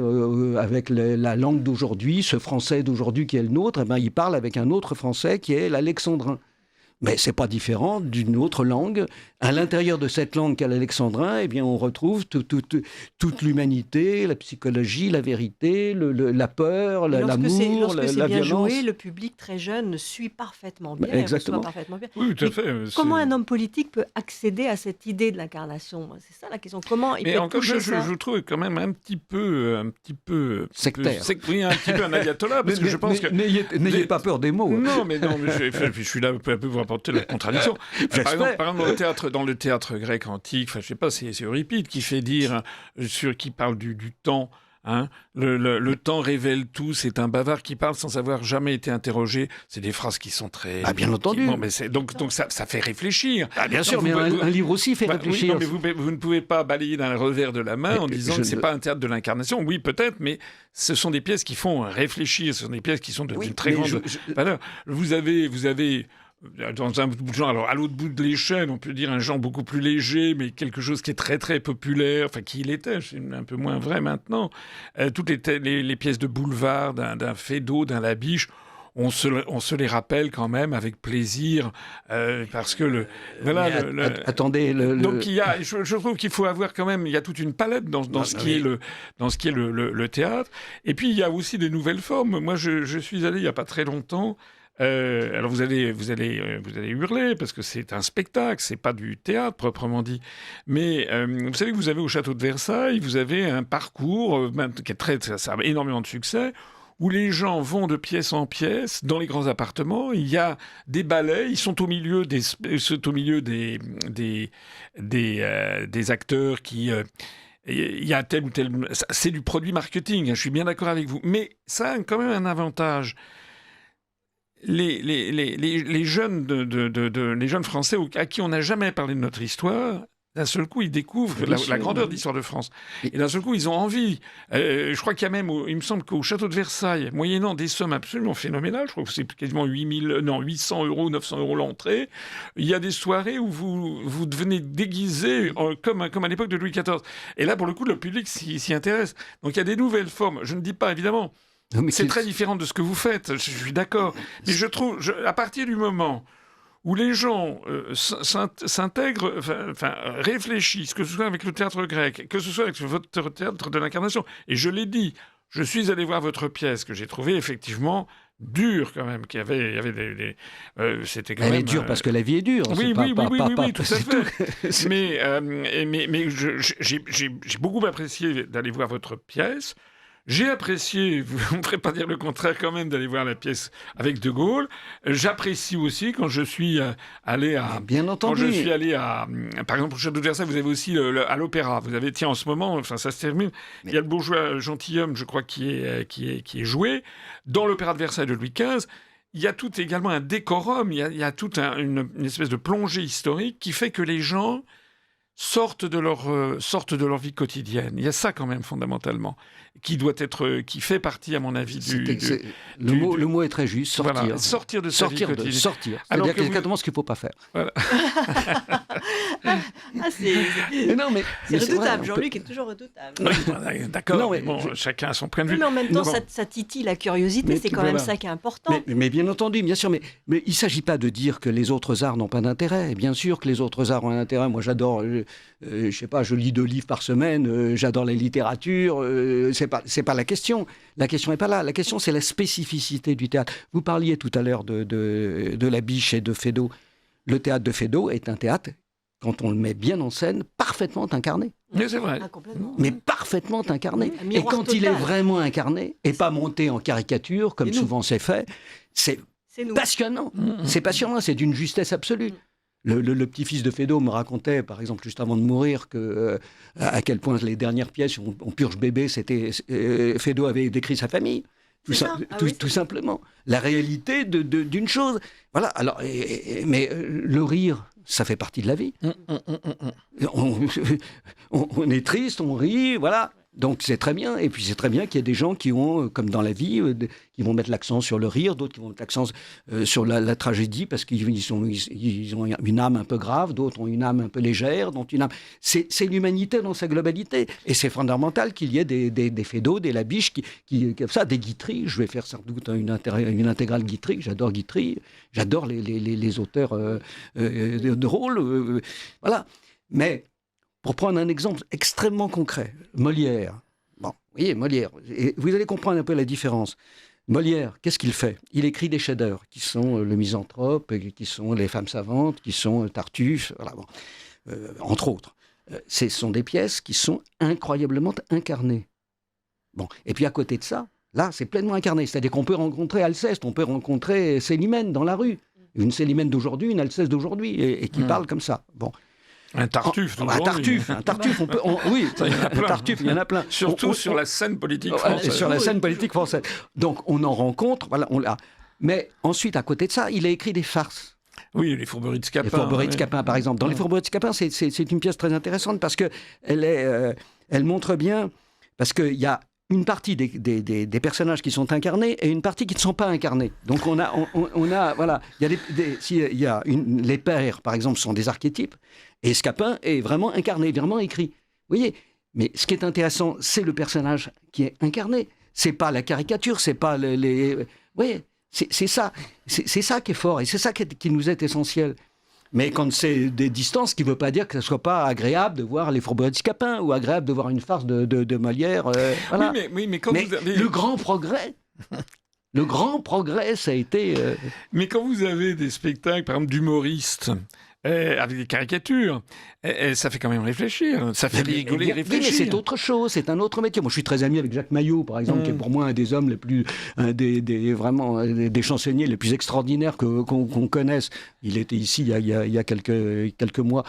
avec la langue d'aujourd'hui, ce français d'aujourd'hui qui est le nôtre, il parle avec un autre français qui est l'alexandrin. Mais c'est pas différent d'une autre langue. À l'intérieur de cette langue qu'est l'alexandrin, on retrouve toute l'humanité, la psychologie, la vérité, la peur, l'amour, la bien violence. Joué, le public très jeune suit parfaitement bien. Exactement. Parfaitement bien. Oui, tout à fait. Comment un homme politique peut accéder à cette idée de l'incarnation ? C'est ça la question. Comment il peut toucher ça ? Je trouve quand même un petit peu sectaire. Oui, un petit peu un ayatollah, parce que je pense que n'ayez pas peur des mots. Non, mais je suis là un peu pour apporter la contradiction. Par exemple, dans le théâtre grec antique, je sais pas, c'est Euripide qui fait dire, qui parle du temps. Le temps révèle tout, c'est un bavard qui parle sans avoir jamais été interrogé. C'est des phrases qui sont très... bien entendu. Donc ça fait réfléchir. Bien sûr, mais un livre aussi fait réfléchir. Oui, mais vous ne pouvez pas balayer d'un revers de la main en disant que c'est pas un théâtre de l'incarnation. Oui, peut-être, mais ce sont des pièces qui font réfléchir. Ce sont des pièces qui sont d'une très grande valeur. Vous avez dans un bout de genre, alors à l'autre bout de l'échelle, on peut dire un genre beaucoup plus léger, mais quelque chose qui est très très populaire, qui l'était, c'est un peu moins vrai maintenant. Toutes les pièces de boulevard, d'un Feydeau, d'un Labiche, on se les rappelle quand même avec plaisir, parce que attendez, donc je trouve qu'il faut avoir quand même, il y a toute une palette dans ce qui est le théâtre, et puis il y a aussi des nouvelles formes. Moi, je suis allé il y a pas très longtemps. Alors vous allez hurler parce que c'est un spectacle, c'est pas du théâtre proprement dit. Mais vous savez que vous avez au château de Versailles, vous avez un parcours qui est ça a énormément de succès, où les gens vont de pièce en pièce dans les grands appartements. Il y a des ballets, ils sont au milieu des acteurs qui il y a tel ou tel. C'est du produit marketing. Je suis bien d'accord avec vous, mais ça a quand même un avantage. Les jeunes les jeunes Français à qui on n'a jamais parlé de notre histoire, d'un seul coup, ils découvrent la grandeur de l'histoire de France. Et d'un seul coup, ils ont envie. Je crois qu'il y a même, il me semble qu'au château de Versailles, moyennant des sommes absolument phénoménales, je crois que c'est quasiment 800 €, 900 € l'entrée, il y a des soirées où vous devenez déguisé comme à l'époque de Louis XIV. Et là, pour le coup, le public s'y intéresse. Donc il y a des nouvelles formes. Je ne dis pas, évidemment... C'est très différent de ce que vous faites, je suis d'accord. Mais je trouve, à partir du moment où les gens s'intègrent, réfléchissent, que ce soit avec le théâtre grec, que ce soit avec votre théâtre de l'incarnation, et je l'ai dit, je suis allé voir votre pièce, que j'ai trouvée effectivement dure quand même, il y avait c'était quand Elle même... est dure parce que la vie est dure. Oui, tout à fait. Mais j'ai beaucoup apprécié d'aller voir votre pièce. J'ai apprécié, vous ne ferez pas dire le contraire quand même, d'aller voir la pièce avec De Gaulle. J'apprécie aussi quand je suis allé à... Bien entendu. Quand je suis allé à... Par exemple, au Château de Versailles, vous avez aussi à l'opéra. Vous avez, en ce moment, ça se termine, il y a le bourgeois gentilhomme, je crois, qui est joué dans l'opéra de Versailles de Louis XV. il y a tout également un décorum, il y a toute une espèce de plongée historique qui fait que les gens sortent de leur vie quotidienne. Il y a ça quand même fondamentalement, qui fait partie à mon avis le mot est très juste, sortir. Voilà, sortir de sa vie quotidienne. Sortir. C'est-à-dire que exactement ce qu'il ne faut pas faire. Voilà. C'est redoutable. Jean-Luc est toujours redoutable. Oui, d'accord, mais bon, chacun a son point de vue. Mais en même temps, ça titille la curiosité, c'est quand même ça qui est important. Mais bien entendu, bien sûr, mais il ne s'agit pas de dire que les autres arts n'ont pas d'intérêt. Bien sûr que les autres arts ont un intérêt. Moi, j'adore, je sais pas, je lis 2 livres par semaine, j'adore la littérature, c'est pas la question. La question n'est pas là. La question, c'est la spécificité du théâtre. Vous parliez tout à l'heure de La Biche et de Feydeau. Le théâtre de Feydeau est un théâtre, quand on le met bien en scène, parfaitement incarné. Mais c'est vrai. Mais parfaitement incarné. Et quand il est vraiment incarné, et pas monté en caricature, comme souvent c'est fait, c'est passionnant. C'est passionnant, c'est d'une justesse absolue. Le petit-fils de Feydeau me racontait, par exemple, juste avant de mourir, à quel point les dernières pièces, on purge bébé, Feydeau avait décrit sa famille. Tout simplement. La réalité d'une chose. Voilà. Alors, mais le rire, ça fait partie de la vie. On est triste, on rit, voilà. Donc c'est très bien. Et puis c'est très bien qu'il y ait des gens qui ont, comme dans la vie, qui vont mettre l'accent sur le rire, d'autres qui vont mettre l'accent sur la tragédie, parce qu'ils ont une âme un peu grave, d'autres ont une âme un peu légère, c'est l'humanité dans sa globalité. Et c'est fondamental qu'il y ait des Feydeau, des Labiche, des Guitry. Je vais faire sans doute une intégrale Guitry. J'adore Guitry. J'adore les auteurs de rôle. Voilà. Mais pour prendre un exemple extrêmement concret, Molière. Bon, vous voyez, Molière. Et vous allez comprendre un peu la différence. Molière, qu'est-ce qu'il fait? Il écrit des chefs-d'œuvre, qui sont Le Misanthrope, qui sont Les Femmes savantes, qui sont Tartuffe, voilà, bon. Entre autres. Ce sont des pièces qui sont incroyablement incarnées. Bon. Et puis à côté de ça, là, c'est pleinement incarné. C'est-à-dire qu'on peut rencontrer Alceste, on peut rencontrer Célimène dans la rue. Une Célimène d'aujourd'hui, une Alceste d'aujourd'hui, et qui parle comme ça. Bon. Un Tartuffe. Un Tartuffe, oui, un Tartuffe, il y en a plein. Surtout sur la scène politique française. Sur la scène politique française. Donc on en rencontre, voilà, on l'a. Mais ensuite, à côté de ça, il a écrit des farces. Oui, les Fourberies de Scapin. Les Fourberies de Scapin, par exemple. Dans les Fourberies de Scapin, c'est une pièce très intéressante parce qu'elle montre bien, parce qu'il y a une partie des personnages qui sont incarnés et une partie qui ne sont pas incarnés. Donc on a voilà, les pères, par exemple, sont des archétypes, et Scapin est vraiment incarné, vraiment écrit. Vous voyez. Mais ce qui est intéressant, c'est le personnage qui est incarné. C'est pas la caricature, c'est pas vous voyez, c'est ça qui est fort et c'est ça qui nous est essentiel. Mais quand c'est des distances, ce qui ne veut pas dire que ce ne soit pas agréable de voir les Fourberies de Scapin ou agréable de voir une farce de Molière. Voilà. Mais quand vous avez... le grand progrès, ça a été... Mais quand vous avez des spectacles, par exemple, d'humoristes, avec des caricatures, ça fait quand même réfléchir. Ça fait rigoler et réfléchir. Oui, mais c'est autre chose, c'est un autre métier. Moi, je suis très ami avec Jacques Maillot, par exemple, qui est pour moi un des hommes les plus... vraiment des chansonniers les plus extraordinaires qu'on connaisse. Il était ici il y a quelques mois.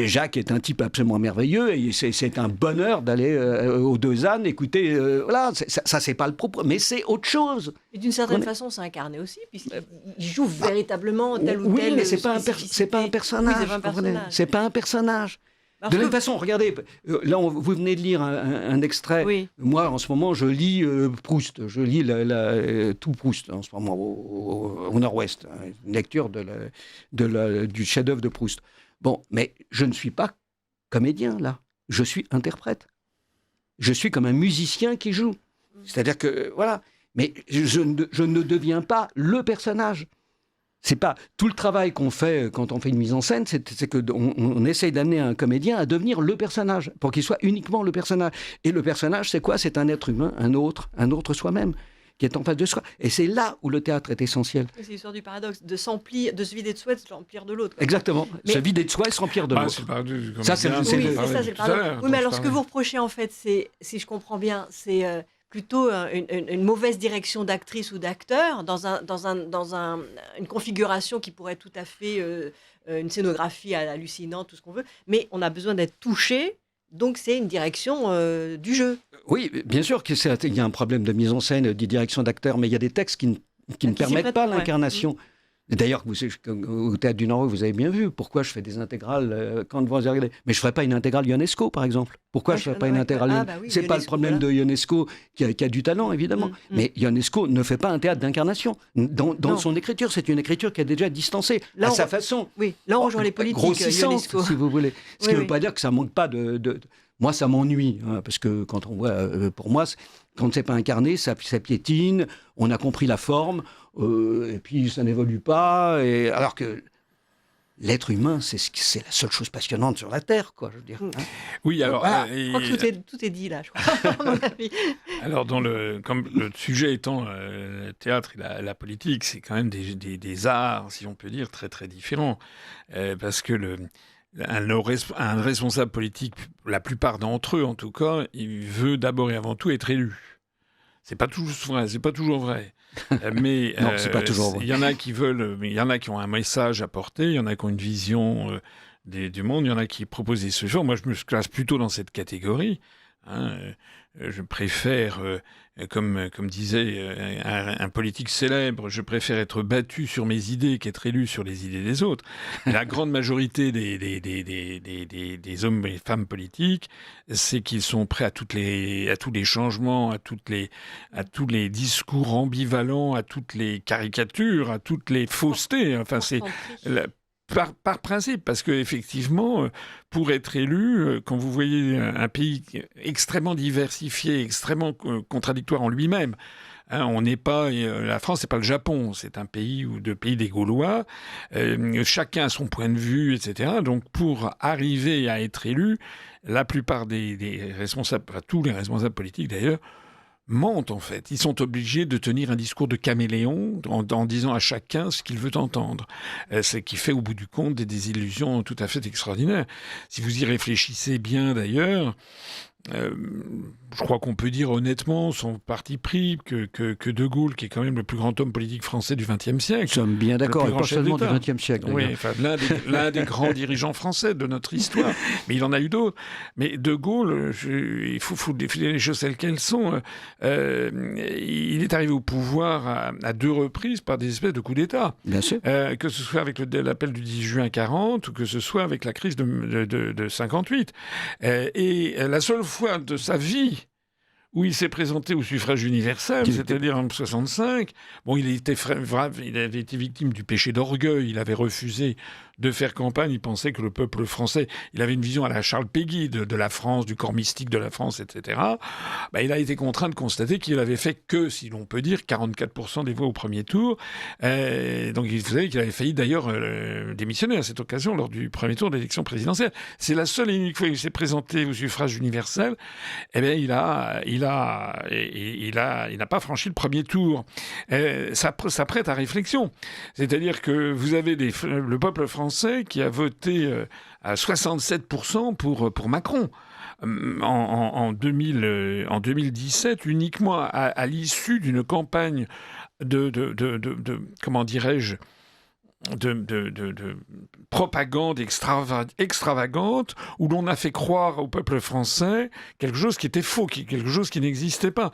Jacques est un type absolument merveilleux et c'est un bonheur d'aller aux Deux Ânes écouter. Voilà, ça c'est pas le propos, mais c'est autre chose. Et d'une certaine façon, c'est incarné aussi, puisqu'il joue véritablement tel ou tel. Oui, mais c'est pas un personnage. C'est pas un personnage. De la même façon, regardez, là, vous venez de lire un extrait. Oui. Moi, en ce moment, je lis Proust. Je lis tout Proust, en ce moment, au Nord-Ouest. Une lecture du chef-d'œuvre de Proust. Bon, mais je ne suis pas comédien, là. Je suis interprète. Je suis comme un musicien qui joue. C'est-à-dire que, voilà. Mais je ne deviens pas le personnage. C'est pas tout le travail qu'on fait quand on fait une mise en scène, c'est qu'on essaye d'amener un comédien à devenir le personnage, pour qu'il soit uniquement le personnage. Et le personnage, c'est quoi? C'est un être humain, un autre soi-même, qui est en face de soi. Et c'est là où le théâtre est essentiel. C'est l'histoire du paradoxe, de se vider de soi et de se remplir de l'autre. Exactement. Se vider de soi et se remplir de l'autre. Ça, c'est le paradoxe. Oui, mais alors ce que vous reprochez, en fait, c'est, si je comprends bien, c'est... plutôt une mauvaise direction d'actrice ou d'acteur dans une configuration qui pourrait être tout à fait une scénographie hallucinante, tout ce qu'on veut, mais on a besoin d'être touché, donc c'est une direction du jeu. Oui, bien sûr qu'il y a un problème de mise en scène, de direction d'acteur, mais il y a des textes qui ne Qui s'y permettent prêtent, pas ouais. l'incarnation. Et d'ailleurs, au Théâtre du Nord, vous avez bien vu pourquoi je fais des intégrales quand vous regardez. Mais je ne ferais pas une intégrale Ionesco, par exemple. Pourquoi je ne ferais pas une intégrale C'est pas le problème de Ionesco qui a du talent, évidemment. Mais Ionesco ne fait pas un théâtre d'incarnation. Dans son écriture, c'est une écriture qui est déjà distancée, à sa façon. Oui, là on rejoint les politiques, grossissante, Ionesco. si vous voulez. Ce qui ne veut pas dire que ça ne manque pas de... Moi, ça m'ennuie, hein, parce que quand on voit, pour moi, quand c'est pas incarné, ça piétine, on a compris la forme, et puis ça n'évolue pas, alors que l'être humain, c'est la seule chose passionnante sur la Terre, quoi, je veux dire. Hein. Oui, alors... Voilà. Je crois que tout est dit, là, je crois, à mon avis. Alors, comme le sujet étant le théâtre et la politique, c'est quand même des arts, si on peut dire, très, très différents. Parce que un responsable politique, la plupart d'entre eux en tout cas, il veut d'abord et avant tout être élu. C'est pas toujours vrai. Mais non, c'est pas toujours vrai. Il y en a qui veulent, il y en a qui ont un message à porter, il y en a qui ont une vision du monde, il y en a qui proposent des solutions. Moi, je me classe plutôt dans cette catégorie. Hein. Je préfère, comme disait un politique célèbre, je préfère être battu sur mes idées qu'être élu sur les idées des autres. La grande majorité des hommes et femmes politiques, c'est qu'ils sont prêts à tous les changements, à tous les discours ambivalents, à toutes les caricatures, à toutes les faussetés. Enfin, c'est par principe, parce que effectivement, pour être élu, quand vous voyez un pays extrêmement diversifié, extrêmement contradictoire en lui-même, hein, on n'est pas la France, c'est pas le Japon, c'est un pays des Gaulois. Chacun a son point de vue, etc. Donc, pour arriver à être élu, la plupart des responsables, enfin, tous les responsables politiques d'ailleurs, mentent en fait. Ils sont obligés de tenir un discours de caméléon en disant à chacun ce qu'il veut entendre. Ce qui fait au bout du compte des désillusions tout à fait extraordinaires. Si vous y réfléchissez bien d'ailleurs, je crois qu'on peut dire honnêtement, son parti pris, que De Gaulle, qui est quand même le plus grand homme politique français du XXe siècle. Nous sommes bien d'accord, et pas seulement du XXe siècle. Oui, enfin, l'un des grands dirigeants français de notre histoire. Mais il en a eu d'autres. Mais De Gaulle, il faut définir les choses telles qu'elles sont. Il est arrivé au pouvoir à deux reprises par des espèces de coups d'État. Bien sûr. Que ce soit avec l'appel du 10 juin 40 ou que ce soit avec la crise de 58. Et la seule fois de sa vie où il s'est présenté au suffrage universel, c'est-à-dire en 65. Bon, il avait été victime du péché d'orgueil. Il avait refusé de faire campagne. Il pensait que le peuple français... Il avait une vision à la Charles Péguy de la France, du corps mystique de la France, etc. Il a été contraint de constater qu'il avait fait que, si l'on peut dire, 44% des voix au premier tour. Donc, vous savez qu'il avait failli d'ailleurs démissionner à cette occasion lors du premier tour de l'élection présidentielle. C'est la seule et unique fois qu'il s'est présenté au suffrage universel. Eh bien, il n'a pas franchi le premier tour. Ça prête à réflexion. C'est-à-dire que vous avez le peuple français qui a voté à 67% pour Macron. En 2017, uniquement à l'issue d'une campagne de comment dirais-je, de propagande extravagante où l'on a fait croire au peuple français quelque chose qui était faux, quelque chose qui n'existait pas.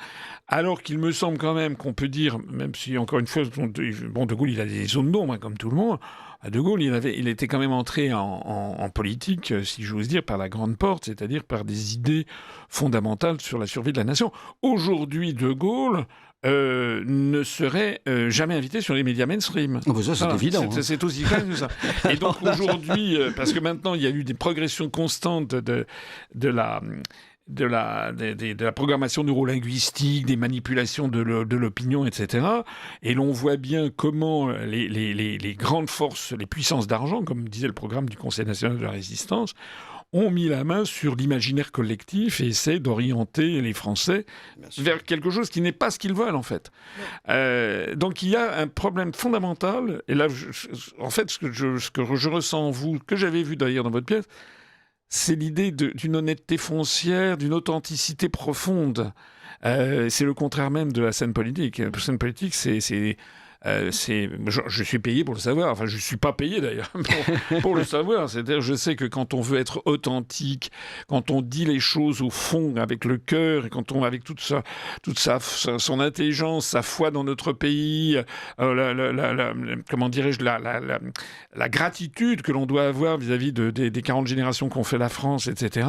Alors qu'il me semble quand même qu'on peut dire, même si encore une fois, De Gaulle il a des zones d'ombre hein, comme tout le monde. De Gaulle il était quand même entré en politique, si j'ose dire, par la grande porte, c'est-à-dire par des idées fondamentales sur la survie de la nation. Aujourd'hui, De Gaulle ne serait jamais invité sur les médias mainstream. Oh, ça, c'est évident. C'est aussi clair que ça. Et donc aujourd'hui, parce que maintenant, il y a eu des progressions constantes de la programmation neurolinguistique, des manipulations de l'opinion, etc. Et l'on voit bien comment les grandes forces, les puissances d'argent, comme disait le programme du Conseil national de la résistance, ont mis la main sur l'imaginaire collectif et essaient d'orienter les Français vers quelque chose qui n'est pas ce qu'ils veulent, en fait. Donc, il y a un problème fondamental. Et là, en fait, ce que je ressens en vous, que j'avais vu d'ailleurs dans votre pièce, c'est l'idée d'une honnêteté foncière, d'une authenticité profonde. C'est le contraire même de la scène politique. La scène politique, c'est je suis payé pour le savoir. Enfin, je ne suis pas payé d'ailleurs pour le savoir. C'est-à-dire, je sais que quand on veut être authentique, quand on dit les choses au fond, avec le cœur, et quand on avec toute son intelligence, sa foi dans notre pays, comment dirais-je, la gratitude que l'on doit avoir vis-à-vis des 40 générations qu'ont fait la France, etc.,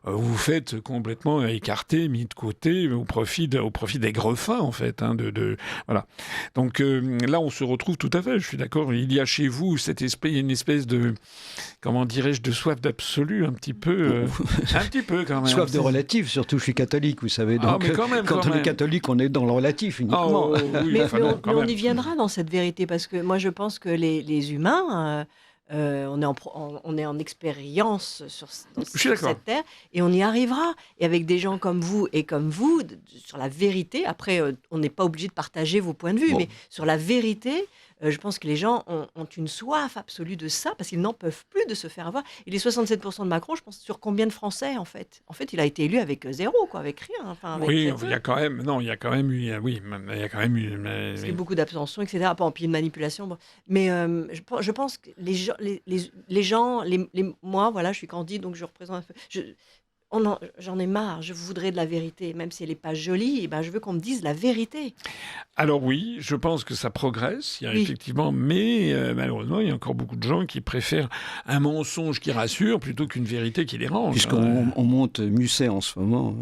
vous vous faites complètement écarté, mis de côté, au profit des greffins, en fait. Voilà. Donc là, on se retrouve tout à fait, je suis d'accord. Il y a chez vous une espèce de, comment dirais-je, de soif d'absolu, un petit peu quand même. Soif de relatif, surtout je suis catholique, vous savez. Donc, mais quand même, quand on est catholique, on est dans le relatif uniquement. Oui, mais quand on même. y viendra dans cette vérité, parce que moi je pense que les humains, on est en expérience sur cette terre, et on y arrivera. Et avec des gens comme vous et comme vous, sur la vérité, après on n'est pas obligé de partager vos points de vue, mais sur la vérité, je pense que les gens ont une soif absolue de ça, parce qu'ils n'en peuvent plus de se faire avoir. Et les 67% de Macron, je pense, sur combien de Français, en fait ? En fait, il a été élu avec zéro, quoi, avec rien. Enfin, avec oui, il y a quand même eu... Parce qu'il y a beaucoup d'abstention, etc. Pas en pied de manipulation. Bon. Mais je pense que les gens, moi, voilà, je suis candide, donc je représente un peu... J'en ai marre, je voudrais de la vérité, même si elle n'est pas jolie, je veux qu'on me dise la vérité. Alors oui, je pense que ça progresse, effectivement, mais malheureusement, il y a encore beaucoup de gens qui préfèrent un mensonge qui rassure plutôt qu'une vérité qui dérange. Puisqu'on monte Musset en ce moment.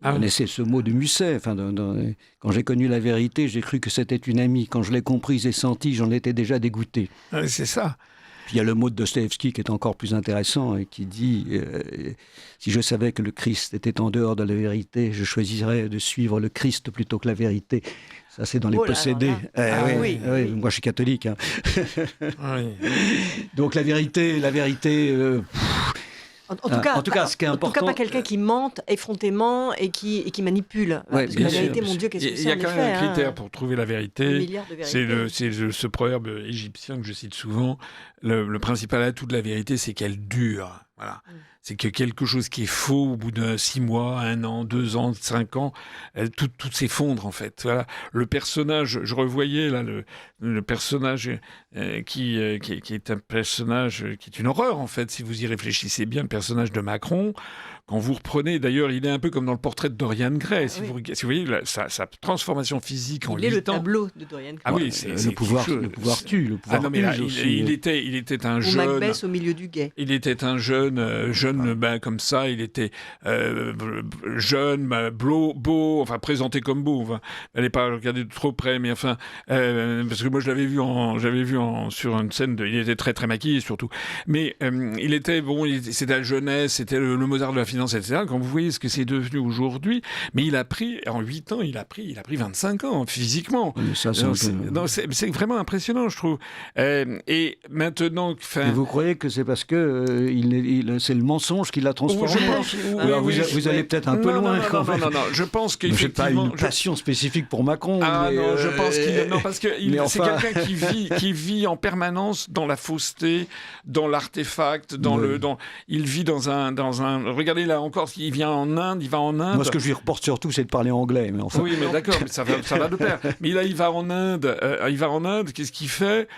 Vous connaissez ce mot de Musset. Enfin, quand j'ai connu la vérité, j'ai cru que c'était une amie. Quand je l'ai comprise et sentie, j'en étais déjà dégoûté. C'est ça. Il y a le mot de Dostoïevski qui est encore plus intéressant et qui dit si je savais que le Christ était en dehors de la vérité, je choisirais de suivre le Christ plutôt que la vérité. Ça, c'est dans Les Possédés. Oui. Moi, je suis catholique. Hein. Donc, la vérité... En tout cas, ce qui est important, en tout cas, pas quelqu'un qui mente effrontément et qui manipule. Parce que la vérité, mon Dieu, qu'est-ce que c'est? Il y a quand même un critère pour trouver la vérité. C'est ce proverbe égyptien que je cite souvent. Le principal atout de la vérité, c'est qu'elle dure. Voilà. C'est que quelque chose qui est faux, au bout de 6 mois, 1 an, 2 ans, 5 ans, tout s'effondre, en fait. Voilà. Le personnage, je revoyais là le personnage qui est un personnage qui est une horreur, en fait, si vous y réfléchissez bien, le personnage de Macron. Quand vous reprenez, d'ailleurs, il est un peu comme dans le portrait de Dorian Gray. Si vous voyez sa transformation physique en 8 ans. Il est le tableau de Dorian Gray. Ah oui, le pouvoir tue. Le pouvoir non, mais là, il était un jeune... Ou Macbeth au milieu du guet. Il était un jeune comme ça. Il était jeune, beau, enfin présenté comme beau. Enfin, n'allez pas regarder de trop près, mais enfin, parce que moi je l'avais vu sur une scène. Il était très très maquillé surtout. Mais il était c'était la jeunesse, c'était le Mozart de la finance, etc. Quand vous voyez ce que c'est devenu aujourd'hui, mais il a pris en 8 ans, il a pris 25 ans physiquement. C'est vraiment impressionnant, je trouve. Et maintenant, et vous croyez que c'est parce que c'est le mensonge qui l'a transformé? Vous allez peut-être un peu loin. Non, je pense qu'effectivement... Je n'ai pas une passion spécifique pour Macron. Je pense parce que c'est quelqu'un qui vit en permanence dans la fausseté, dans l'artefact, il vit dans un... Regardez là encore, il va en Inde. Moi, ce que je lui reporte surtout, c'est de parler anglais. Mais enfin... Oui, mais d'accord, mais ça va de pair. Mais là, il va en Inde. Qu'est-ce qu'il fait ?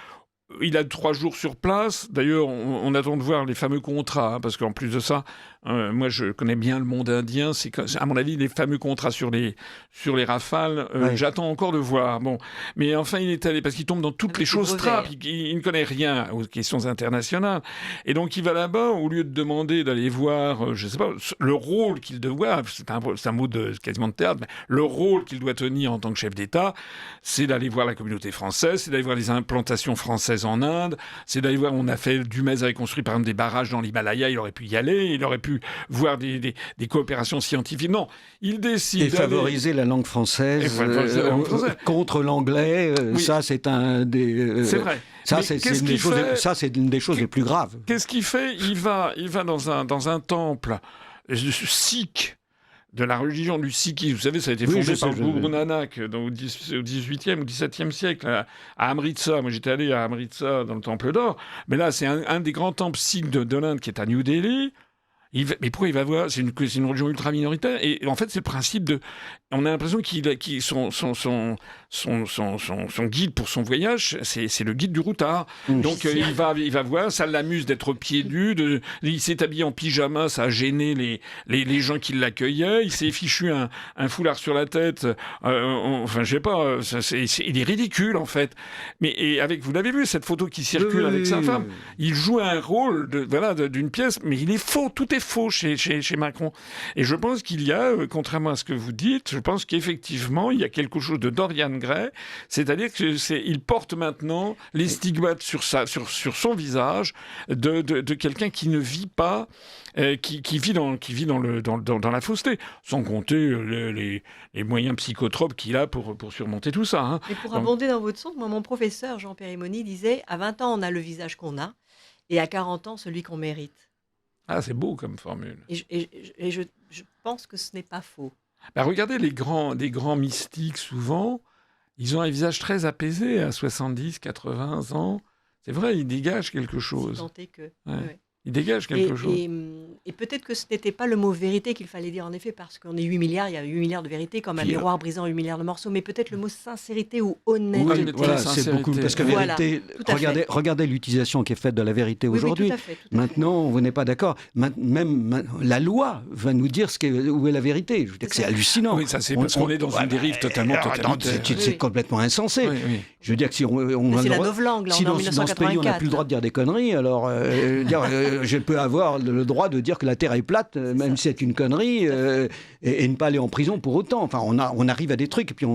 Il a 3 jours sur place. D'ailleurs, on attend de voir les fameux contrats, parce qu'en plus de ça, moi, je connais bien le monde indien. C'est à mon avis, les fameux contrats sur les Rafales. J'attends encore de voir. Bon, mais enfin, il est allé parce qu'il tombe dans toutes les choses trappes. Il ne connaît rien aux questions internationales, et donc il va là-bas au lieu de demander d'aller voir, je sais pas, le rôle qu'il doit. C'est un mot quasiment de théâtre, mais le rôle qu'il doit tenir en tant que chef d'État, c'est d'aller voir la communauté française, c'est d'aller voir les implantations françaises en Inde, c'est d'aller voir. Dumez avait construit par exemple des barrages dans l'Himalaya. Il aurait pu y aller. Il aurait pu voir des coopérations scientifiques. Non, il décide... Et favoriser la langue française contre l'anglais, ça c'est un des... c'est vrai. Ça c'est une des choses les plus graves. Qu'est-ce qu'il fait ? Il va dans un temple sikh, de la religion du sikhisme. Vous savez, ça a été fondé par Guru Nanak au 18e ou 17e siècle, à Amritsar. Moi, j'étais allé à Amritsar, dans le Temple d'Or. Mais là, c'est un des grands temples sikhs de l'Inde qui est à New Delhi. Mais pourquoi il va voir ? C'est une religion ultra minoritaire. Et en fait, c'est le principe de... on a l'impression son guide pour son voyage, c'est le guide du routard. Donc il va voir, ça l'amuse d'être pieds nus, il s'est habillé en pyjama, ça a gêné les gens qui l'accueillaient, il s'est fichu un foulard sur la tête, enfin je sais pas, il est ridicule en fait. Mais vous l'avez vu cette photo qui circule avec sa femme, il joue un rôle d'une pièce, mais il est faux, tout est faux chez Macron. Et je pense qu'il y a, contrairement à ce que vous dites, je pense qu'effectivement il y a quelque chose de Dorian Gray, c'est-à-dire qu'il porte maintenant les stigmates sur son visage de quelqu'un qui ne vit pas, qui vit dans la fausseté, sans compter les moyens psychotropes qu'il a pour surmonter tout ça. Hein. Et pour abonder dans votre sens, moi, mon professeur Jean Périmoni disait, à 20 ans, on a le visage qu'on a, et à 40 ans, celui qu'on mérite. Ah, c'est beau comme formule. Et je pense que ce n'est pas faux. Regardez les grands mystiques, souvent, ils ont un visage très apaisé à 70, 80 ans. C'est vrai, ils dégagent quelque chose. Si tant est que. Ouais. Ouais. Ils dégagent quelque chose. Et peut-être que ce n'était pas le mot vérité qu'il fallait dire, en effet, parce qu'on est 8 milliards, il y a 8 milliards de vérités, comme un miroir brisant 8 milliards de morceaux, mais peut-être le mot sincérité ou honnêteté. Oui, voilà, c'est beaucoup, parce que vérité, regardez l'utilisation qui est faite de la vérité aujourd'hui. Tout à fait. Maintenant, vous n'êtes pas d'accord. Même la loi va nous dire où est la vérité. Je veux dire que c'est hallucinant. Oui, ça c'est parce qu'on est dans une dérive totalement totalitaire. C'est complètement insensé. Oui. Je veux dire que si c'est la novlangue, là, si on est en dans 1984. ce pays on n'a plus le droit de dire des conneries, alors je peux avoir le droit de dire que la Terre est plate, même si c'est une connerie, et ne pas aller en prison pour autant. Enfin, on arrive à des trucs, et puis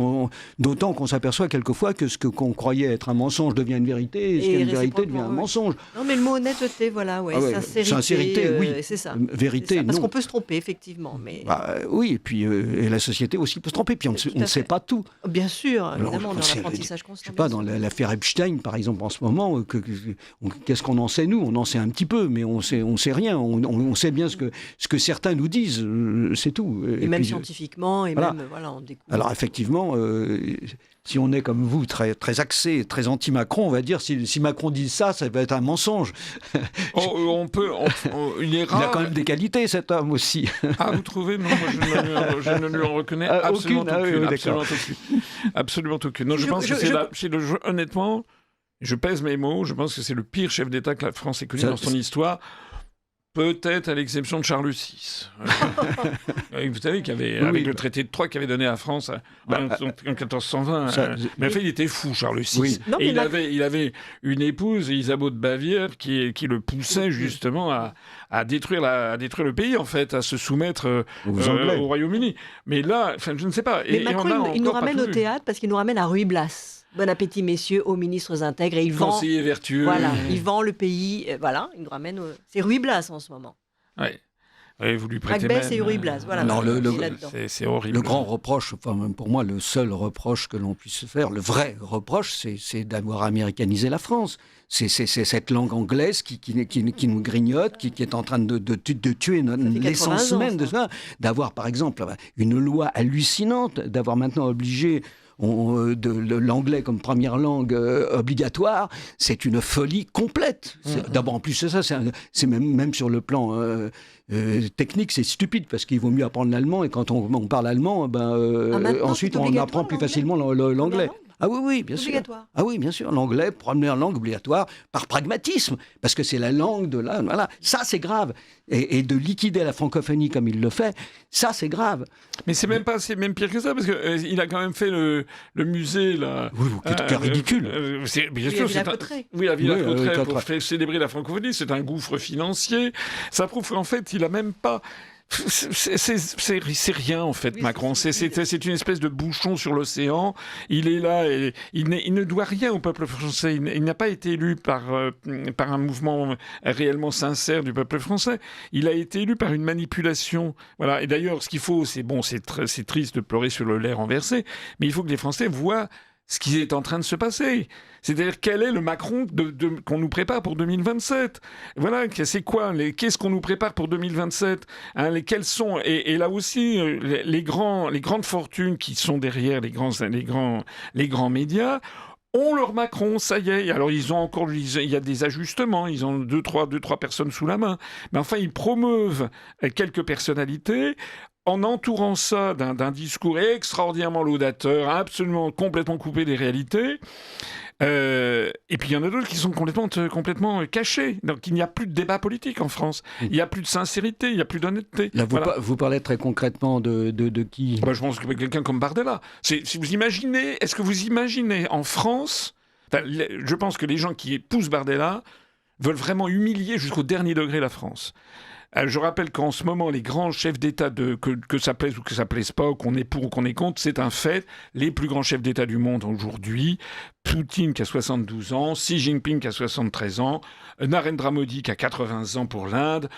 d'autant qu'on s'aperçoit quelquefois que qu'on croyait être un mensonge devient une vérité, et ce qui est une vérité devient un mensonge. Non, mais le mot honnêteté, voilà, sincérité, oui. C'est ça. Vérité, c'est ça, parce non. qu'on peut se tromper, effectivement. Mais... oui, et puis et la société aussi peut se tromper, puis on ne sait pas tout. Bien sûr, évidemment, dans l'apprentissage constant. Je ne sais pas, dans l'affaire Epstein, par exemple, en ce moment, qu'est-ce qu'on en sait, nous? On en sait un petit peu, mais on sait rien. On sait bien ce que certains nous disent, c'est tout. Et même puis, scientifiquement, et voilà. Même, on découvre. Alors, effectivement, si on est comme vous, très, très axé, très anti-Macron, on va dire, si Macron dit ça va être un mensonge. Il est rare. Il a quand même des qualités, cet homme aussi. Ah, vous trouvez? Non, moi, je ne lui en reconnais absolument aucune. Absolument aucune. Non, je pense que honnêtement, je pèse mes mots, je pense que c'est le pire chef d'État que la France ait connu dans son histoire. Peut-être à l'exception de Charles VI. Vous savez avec le traité de Troyes qu'il avait donné à la France en 1420. Mais en fait, il était fou, Charles VI. Oui. Non, et il avait une épouse, Isabeau de Bavière, qui le poussait justement à détruire le pays, en fait, à se soumettre au Royaume-Uni. Mais là, je ne sais pas. Mais Macron, il nous ramène au théâtre parce qu'il nous ramène à Ruy Blas. Bon appétit, messieurs, aux ministres intègres. Et il vend. Conseiller vertueux. Voilà, il vend le pays. Voilà, il nous ramène. C'est Ruy Blas en ce moment. Oui. Oui, vous lui prêtez Macbeth et Ruy Blas. Voilà. Non, c'est horrible. Le grand reproche, enfin, pour moi, le seul reproche que l'on puisse faire, le vrai reproche, c'est d'avoir américanisé la France. C'est cette langue anglaise qui nous grignote, qui est en train de tuer l'essence même de ça. D'avoir, par exemple, une loi hallucinante, d'avoir maintenant obligé l'anglais comme première langue obligatoire, c'est une folie complète. D'abord, en plus, c'est même sur le plan technique, c'est stupide, parce qu'il vaut mieux apprendre l'allemand, et quand on parle allemand, ensuite on apprend plus facilement l'anglais. Ah oui, bien sûr. Ah oui, bien sûr. L'anglais, première langue obligatoire, par pragmatisme, parce que c'est la langue de là. Voilà. Ça, c'est grave. Et de liquider la francophonie comme il le fait, ça, c'est grave. Mais c'est même pire que ça, parce qu'il a quand même fait le musée, là. Oui, qui est ridicule. Bien sûr, c'est la Villa Cotterêts pour célébrer la francophonie. C'est un gouffre financier. Ça prouve qu'en fait, il a même pas. C'est rien en fait, Macron. C'est une espèce de bouchon sur l'océan. Il est là et il ne doit rien au peuple français. Il n'a pas été élu par un mouvement réellement sincère du peuple français. Il a été élu par une manipulation. Voilà. Et d'ailleurs, ce qu'il faut, c'est triste de pleurer sur le lait renversé, mais il faut que les Français voient ce qui est en train de se passer. C'est-à-dire, quel est le Macron qu'on nous prépare pour 2027 ? Voilà, c'est quoi ? Qu'est-ce qu'on nous prépare pour 2027 ? Quels sont... Et là aussi, les grandes fortunes qui sont derrière les grands médias ont leur Macron, ça y est. Alors, il y a des ajustements, ils ont deux, trois personnes sous la main. Mais enfin, ils promeuvent quelques personnalités en entourant ça d'un discours extraordinairement laudateur, absolument complètement coupé des réalités. Et puis il y en a d'autres qui sont complètement cachés. Donc il n'y a plus de débat politique en France. Il n'y a plus de sincérité, il n'y a plus d'honnêteté. Là, vous parlez très concrètement de qui ? Je pense que quelqu'un comme Bardella. Si vous imaginez, est-ce que vous imaginez en France, je pense que les gens qui épousent Bardella veulent vraiment humilier jusqu'au dernier degré la France. Je rappelle qu'en ce moment, les grands chefs d'État, que ça plaise ou que ça plaise pas, qu'on est pour ou qu'on est contre, c'est un fait. Les plus grands chefs d'État du monde aujourd'hui, Poutine qui a 72 ans, Xi Jinping qui a 73 ans, Narendra Modi qui a 80 ans pour l'Inde,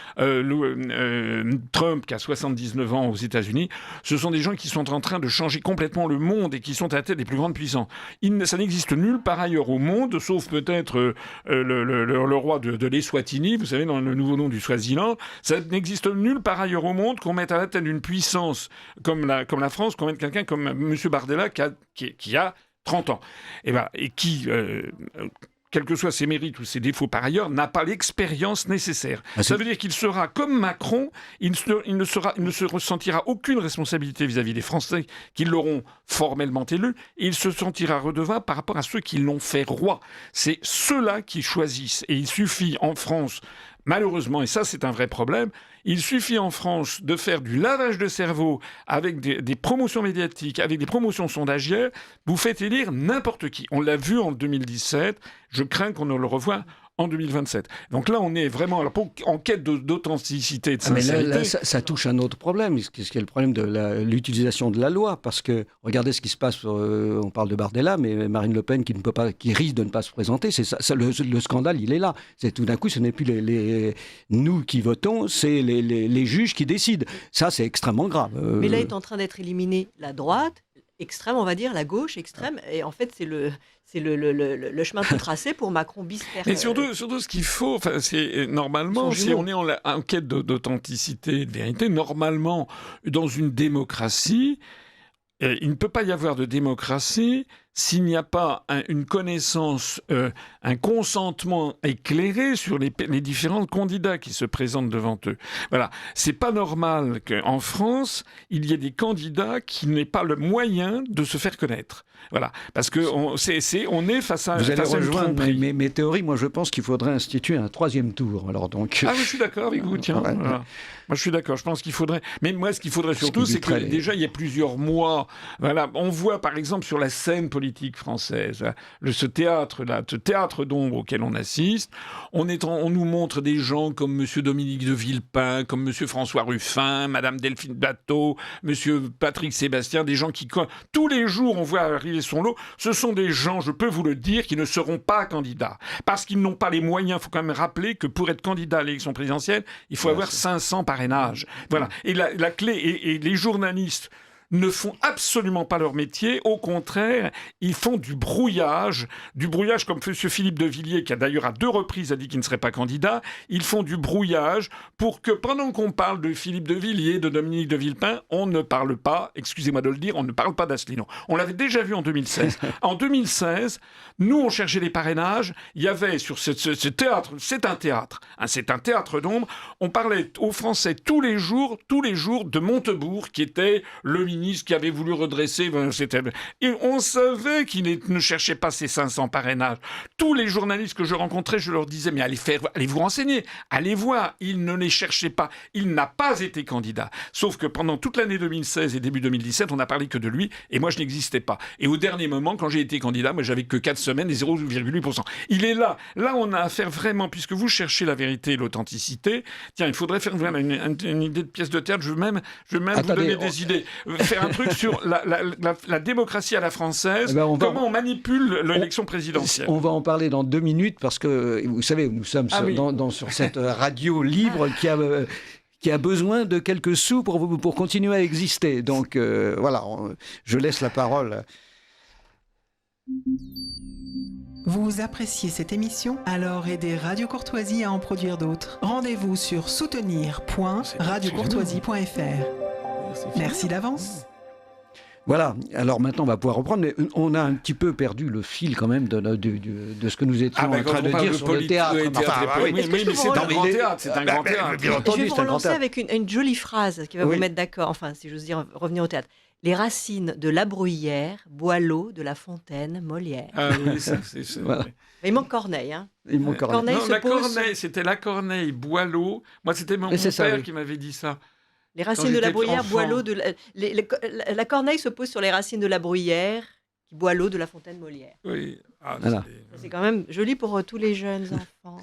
Trump qui a 79 ans aux États-Unis, ce sont des gens qui sont en train de changer complètement le monde et qui sont à la tête des plus grandes puissances. Ça n'existe nulle part ailleurs au monde, sauf peut-être le roi de l'Eswatini, vous savez, dans le nouveau nom du Swaziland. Ça n'existe nulle part ailleurs au monde qu'on mette à la tête d'une puissance comme la France, qu'on mette quelqu'un comme M. Bardella qui a 30 ans. Et qui, quels que soient ses mérites ou ses défauts par ailleurs, n'a pas l'expérience nécessaire. Ça veut dire qu'il sera comme Macron, il ne se ressentira aucune responsabilité vis-à-vis des Français qui l'auront formellement élu, et il se sentira redevable par rapport à ceux qui l'ont fait roi. C'est ceux-là qui choisissent. Et il suffit en France, malheureusement, et ça c'est un vrai problème, il suffit en France de faire du lavage de cerveau avec des promotions médiatiques, avec des promotions sondagières, vous faites élire n'importe qui. On l'a vu en 2017, je crains qu'on ne le revoie en 2027. Donc là, on est vraiment en quête d'authenticité et de sincérité. Mais là, ça touche un autre problème, ce qui est le problème de l'utilisation de la loi, parce que regardez ce qui se passe, on parle de Bardella, mais Marine Le Pen qui risque de ne pas se présenter, c'est ça, le scandale, il est là. C'est tout d'un coup, ce n'est plus nous qui votons, c'est les juges qui décident. Ça, c'est extrêmement grave. Mais là est en train d'être éliminée la droite, extrême, on va dire, la gauche extrême, et en fait, c'est le chemin tout tracé pour Macron bis. Mais surtout, ce qu'il faut, c'est normalement, si on est en quête d'authenticité et de vérité, normalement, dans une démocratie, il ne peut pas y avoir de démocratie s'il n'y a pas une connaissance, un consentement éclairé sur les différents candidats qui se présentent devant eux. Voilà. C'est pas normal qu'en France, il y ait des candidats qui n'aient pas le moyen de se faire connaître. Voilà. Parce qu'on est face à Vous allez rejoindre mes théories. Moi, je pense qu'il faudrait instituer un troisième tour. Alors, donc... je suis d'accord avec vous, tiens. Ouais. Voilà. Moi, je suis d'accord. Je pense qu'il faudrait... Mais moi, ce qu'il faudrait surtout, c'est que déjà, il y a plusieurs mois... Voilà. On voit, par exemple, sur la scène politique française, ce théâtre d'ombre auquel on assiste, on nous montre des gens comme M. Dominique de Villepin, comme M. François Ruffin, Mme Delphine Batho, M. Patrick Sébastien, des gens qui... Tous les jours, on voit arriver son lot. Ce sont des gens, je peux vous le dire, qui ne seront pas candidats. Parce qu'ils n'ont pas les moyens. Il faut quand même rappeler que pour être candidat à l'élection présidentielle, il faut avoir 500 parrainages. Voilà. Et la clé, et les journalistes ne font absolument pas leur métier. Au contraire, ils font du brouillage comme M. Philippe de Villiers, qui a d'ailleurs à 2 reprises a dit qu'il ne serait pas candidat. Ils font du brouillage pour que pendant qu'on parle de Philippe de Villiers, de Dominique de Villepin, on ne parle pas, excusez-moi de le dire, on ne parle pas d'Asselineau. On l'avait déjà vu en 2016. En 2016, nous, on cherchait les parrainages. Il y avait sur ce théâtre, c'est un théâtre d'ombre. On parlait aux Français tous les jours de Montebourg, qui était le ministre qui avait voulu redresser, et on savait qu'il ne cherchait pas ces 500 parrainages. Tous les journalistes que je rencontrais, je leur disais, mais allez vous renseigner, allez voir, il ne les cherchait pas, il n'a pas été candidat. Sauf que pendant toute l'année 2016 et début 2017, on n'a parlé que de lui, et moi je n'existais pas. Et au dernier moment, quand j'ai été candidat, moi j'avais que 4 semaines et 0,8%. Il est là. Là, on a affaire vraiment, puisque vous cherchez la vérité et l'authenticité, tiens, il faudrait faire une idée de pièce de théâtre, je veux même vous donner des idées. Faire un truc sur la démocratie à la française, comment on manipule l'élection présidentielle. On va en parler dans 2 minutes, parce que, vous savez, nous sommes sur cette radio libre qui a besoin de quelques sous pour continuer à exister. Donc, voilà, je laisse la parole. Vous appréciez cette émission? Alors aidez Radio Courtoisie à en produire d'autres. Rendez-vous sur soutenir.radiocourtoisie.fr. Merci d'avance. Voilà, alors maintenant on va pouvoir reprendre, mais on a un petit peu perdu le fil quand même de ce que nous étions en train de dire sur le théâtre. Oui, mais c'est un grand théâtre, c'est un grand théâtre. Bien Je entendu, vais vous c'est un grand relancer théâtre. avec une jolie phrase qui va Oui. vous mettre d'accord, enfin, si j'ose dire, revenir au théâtre. Les racines de la bruyère, Boileau, de La Fontaine, Molière. Ah oui, ça, c'est... Voilà. Mais il manque Corneille, hein. Il manque encore Corneille Non, se la pose- Corneille, c'était la Corneille, Boileau. Moi, c'était mon Mais c'est ça, père oui. qui m'avait dit ça. Les racines de la j'étais bruyère, enfant. Boileau, la Corneille se pose sur les racines de la bruyère, Boileau, de La Fontaine, Molière. Oui. Ah, Voilà. C'est quand même joli pour tous les jeunes enfants.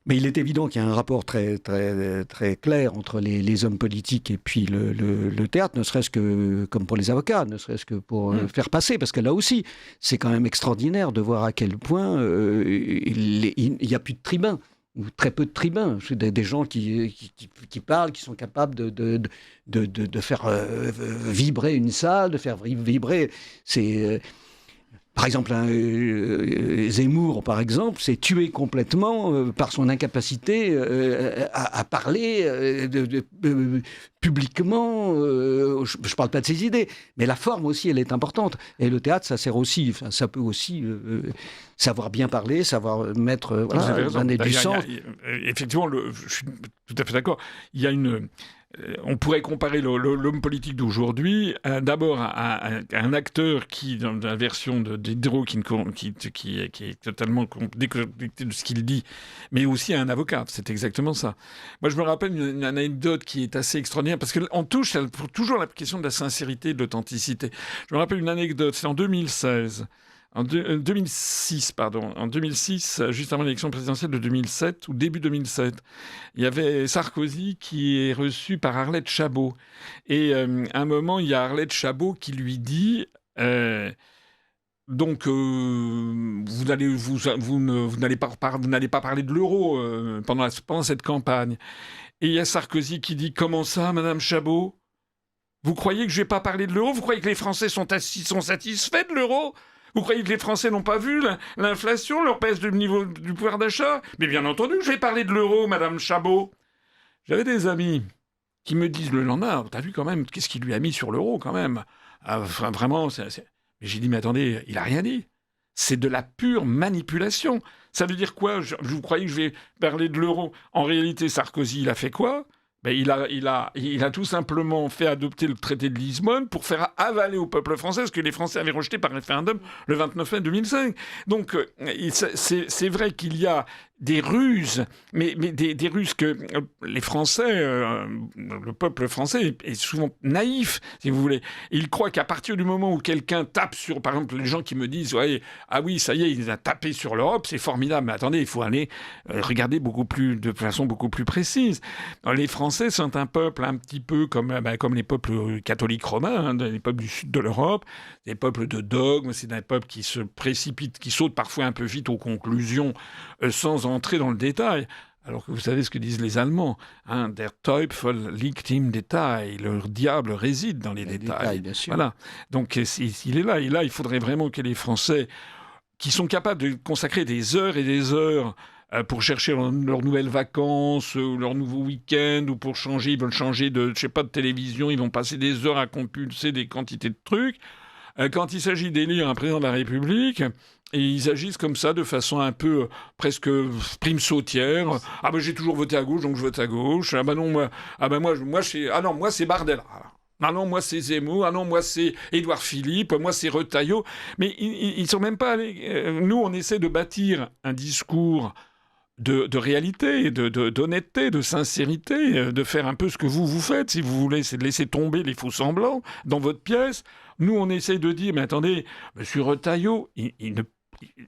Mais il est évident qu'il y a un rapport très, très, très clair entre les hommes politiques et puis le théâtre, ne serait-ce que comme pour les avocats, ne serait-ce que pour faire passer, parce que là aussi, c'est quand même extraordinaire de voir à quel point il n'y a plus de tribuns, ou très peu de tribuns, des gens qui parlent, qui sont capables de faire vibrer une salle, de faire vibrer... Par exemple, Zemmour, par exemple, s'est tué complètement par son incapacité à parler publiquement. Je ne parle pas de ses idées, mais la forme aussi, elle est importante. Et le théâtre, ça sert aussi, ça peut aussi savoir bien parler, savoir mettre, Vous avez raison. donner du sens. Effectivement, je suis tout à fait d'accord. Il y a on pourrait comparer l'homme politique d'aujourd'hui d'abord à un acteur qui, dans la version de Diderot, qui est totalement déconnecté de ce qu'il dit, mais aussi à un avocat. C'est exactement ça. Moi, je me rappelle une anecdote qui est assez extraordinaire, parce qu'on touche toujours la question de la sincérité et de l'authenticité. Je me rappelle une anecdote, c'est en 2016. En 2006, juste avant l'élection présidentielle de 2007, ou début 2007, il y avait Sarkozy qui est reçu par Arlette Chabot. Et à un moment, il y a Arlette Chabot qui lui dit donc, vous n'allez pas parler de l'euro pendant cette campagne. Et il y a Sarkozy qui dit « Comment ça, Madame Chabot ? Vous croyez que je vais pas parler de l'euro ? Vous croyez que les Français sont satisfaits de l'euro ? Vous croyez que les Français n'ont pas vu l'inflation, leur baisse du niveau du pouvoir d'achat ? Mais bien entendu, je vais parler de l'euro, Madame Chabot. » J'avais des amis qui me disent le lendemain, « T'as vu quand même, qu'est-ce qu'il lui a mis sur l'euro quand même ? Vraiment, Mais j'ai dit, mais attendez, il a rien dit. C'est de la pure manipulation. Ça veut dire quoi ? Vous croyez que je vais parler de l'euro ? En réalité, Sarkozy, il a fait quoi ? Ben, il a tout simplement fait adopter le traité de Lisbonne pour faire avaler au peuple français ce que les Français avaient rejeté par référendum le 29 mai 2005. Donc, c'est vrai qu'il y a des ruses, mais des ruses que les Français, le peuple français est souvent naïf, si vous voulez. Il croit qu'à partir du moment où quelqu'un tape sur, par exemple, les gens qui me disent ouais, ah oui, ça y est, il a tapé sur l'Europe, c'est formidable. Mais attendez, il faut aller regarder de façon beaucoup plus précise. Les Français sont un peuple un petit peu comme les peuples catholiques romains, les peuples du sud de l'Europe, des peuples de dogme, c'est des peuples qui se précipitent, qui sautent parfois un peu vite aux conclusions sans entrer dans le détail. Alors que vous savez ce que disent les Allemands, Der Teufel liegt im Detail, le diable réside dans les détails. Bien sûr. Voilà. Donc il est là, et là il faudrait vraiment que les Français, qui sont capables de consacrer des heures et des heures pour chercher leurs nouvelles vacances, ou leur nouveau week-end, ou pour changer, ils veulent changer de télévision, ils vont passer des heures à compulser des quantités de trucs. Quand il s'agit d'élire un président de la République, et ils agissent comme ça, de façon un peu presque prime sautière. Ah ben j'ai toujours voté à gauche, donc je vote à gauche. Ah ben non, moi c'est Bardella. Ah non, moi c'est Zemmour. Ah non, moi c'est Édouard Philippe. Moi c'est Retailleau. Mais ils sont même pas allés. Nous, on essaie de bâtir un discours de réalité, d'honnêteté, de sincérité, de faire un peu ce que vous faites, si vous voulez, c'est de laisser tomber les faux semblants dans votre pièce. Nous, on essaie de dire, mais attendez, M. Retailleau, il